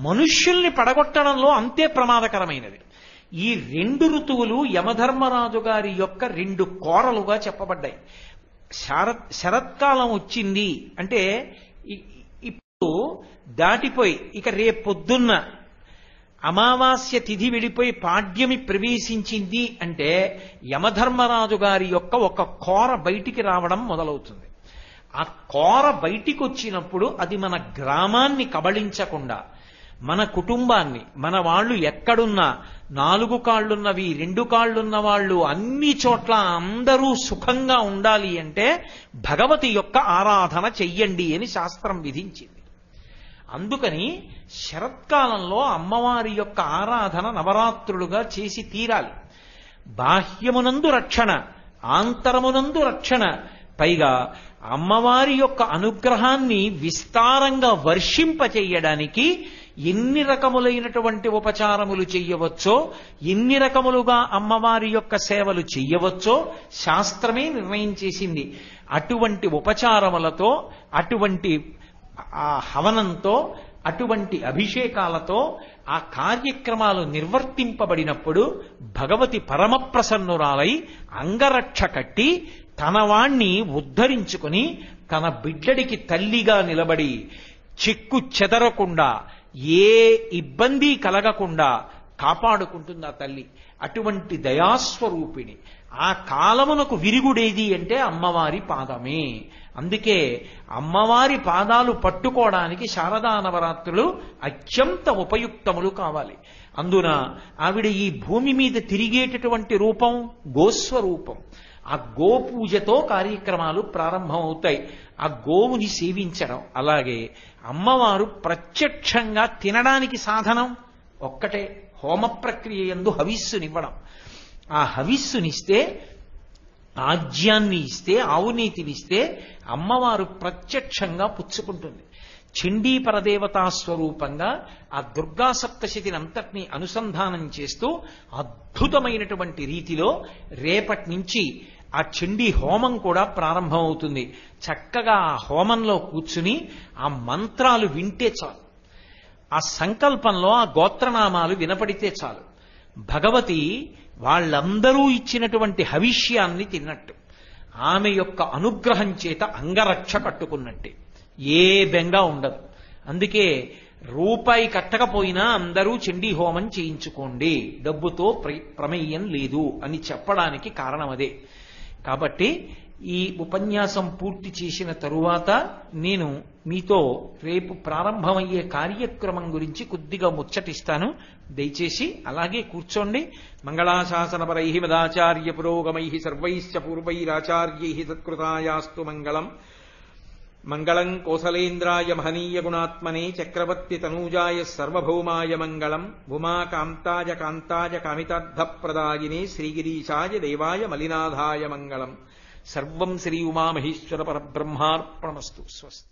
మనుష్యుల్ని పడగొట్టడంలో అంతే ప్రమాదకరమైనది. ఈ రెండు ఋతువులు యమధర్మరాజు గారి యొక్క రెండు కోరలుగా చెప్పబడ్డాయి. శరత్కాలం వచ్చింది అంటే ఇప్పుడు దాటిపోయి ఇక రేపొద్దున్న అమావాస్య తిథి వెళ్ళిపోయి పాడ్యమి ప్రవేశించింది అంటే యమధర్మరాజు గారి యొక్క ఒక కోర బయటికి రావడం మొదలవుతుంది. ఆ కోర బయటికి వచ్చినప్పుడు అది మన గ్రామాన్ని కబళించకుండా, మన కుటుంబాన్ని, మన వాళ్ళు ఎక్కడున్నా, 4 కాళ్లున్నవి 2 కాళ్లున్న వాళ్ళు అన్ని చోట్ల అందరూ సుఖంగా ఉండాలి అంటే భగవతి యొక్క ఆరాధన చెయ్యండి అని శాస్త్రం విధించింది. అందుకని శరత్కాలంలో అమ్మవారి యొక్క ఆరాధన నవరాత్రులుగా చేసి తీరాలి. బాహ్యమునందు రక్షణ, ఆంతరమునందు రక్షణ, పైగా అమ్మవారి యొక్క అనుగ్రహాన్ని విస్తారంగా వర్షింపచేయడానికి ఎన్ని రకములైనటువంటి ఉపచారములు చెయ్యవచ్చో, ఎన్ని రకములుగా అమ్మవారి యొక్క సేవలు చెయ్యవచ్చో శాస్త్రమే నిర్ణయం చేసింది. అటువంటి ఉపచారములతో, అటువంటి ఆ హవనంతో, అటువంటి అభిషేకాలతో ఆ కార్యక్రమాలు నిర్వర్తింపబడినప్పుడు భగవతి పరమప్రసన్నురాలై అంగరక్ష కట్టి తన వాణ్ణి ఉద్ధరించుకుని తన బిడ్డడికి తల్లిగా నిలబడి చిక్కు చెదరకుండా, ఏ ఇబ్బంది కలగకుండా కాపాడుకుంటుంది ఆ తల్లి. అటువంటి దయాస్వరూపిణి. ఆ కాలమునకు విరుగుడేది అంటే అమ్మవారి పాదమే. అందుకే అమ్మవారి పాదాలు పట్టుకోవడానికి శారదా నవరాత్రులు అత్యంత ఉపయుక్తములు కావాలి. అందున ఆవిడ ఈ భూమి మీద తిరిగేటటువంటి రూపం గోస్వరూపం. ఆ గోపూజతో కార్యక్రమాలు ప్రారంభమవుతాయి. ఆ గోవుని సేవించడం. అలాగే అమ్మవారు ప్రత్యక్షంగా తినడానికి సాధనం ఒక్కటే, హోమ ప్రక్రియ యందు హవిస్సునివ్వడం. ఆ హవిస్సునిస్తే, ఆజ్యాన్ని ఇస్తే, ఆవునీతినిస్తే అమ్మవారు ప్రత్యక్షంగా పుచ్చుకుంటుంది. చండీ పరదేవతా స్వరూపంగా ఆ దుర్గా సప్తశతిని అంతటినీ అనుసంధానం చేస్తూ అద్భుతమైనటువంటి రీతిలో రేపటి నుంచి ఆ చండీ హోమం కూడా ప్రారంభమవుతుంది. చక్కగా ఆ హోమంలో కూర్చుని ఆ మంత్రాలు వింటే చాలు, ఆ సంకల్పంలో ఆ గోత్రనామాలు వినపడితే చాలు, భగవతి వాళ్ళందరూ ఇచ్చినటువంటి హవిష్యాన్ని తిన్నట్టు, ఆమె యొక్క అనుగ్రహం చేత అంగరక్ష కట్టుకున్నట్టే. ఏ బెంగా ఉండదు. అందుకే రూపాయి కట్టకపోయినా అందరూ చండీ హోమం చేయించుకోండి, డబ్బుతో ప్రమేయం లేదు అని చెప్పడానికి కారణం అదే. కాబట్టి ఈ ఉపన్యాసం పూర్తి చేసిన తరువాత నేను మీతో రేపు ప్రారంభమయ్యే కార్యక్రమం గురించి కొద్దిగా ముచ్చటిస్తాను. దయచేసి అలాగే కూర్చోండి. మంగళాశాసనపరై మదాచార్య పురోగమై సర్వైశ్చ పూర్వైరాచార్యై సత్కృతాయాస్తు మంగళం. మంగళం కోసలేంద్రాయ మహనీయ గుణాత్మనే చక్రవర్తి తనూజాయ సర్వభౌమాయ మంగళం. ఉమాకాంతాయ కాంతాయ కామితార్థప్రదాయినే శ్రీగిరీశాయ దేవాయ మలినాథాయ మంగళం. సర్వం శ్రీ ఉమామహేశ్వర పరబ్రహ్మార్పణమస్తు. స్వస్తి.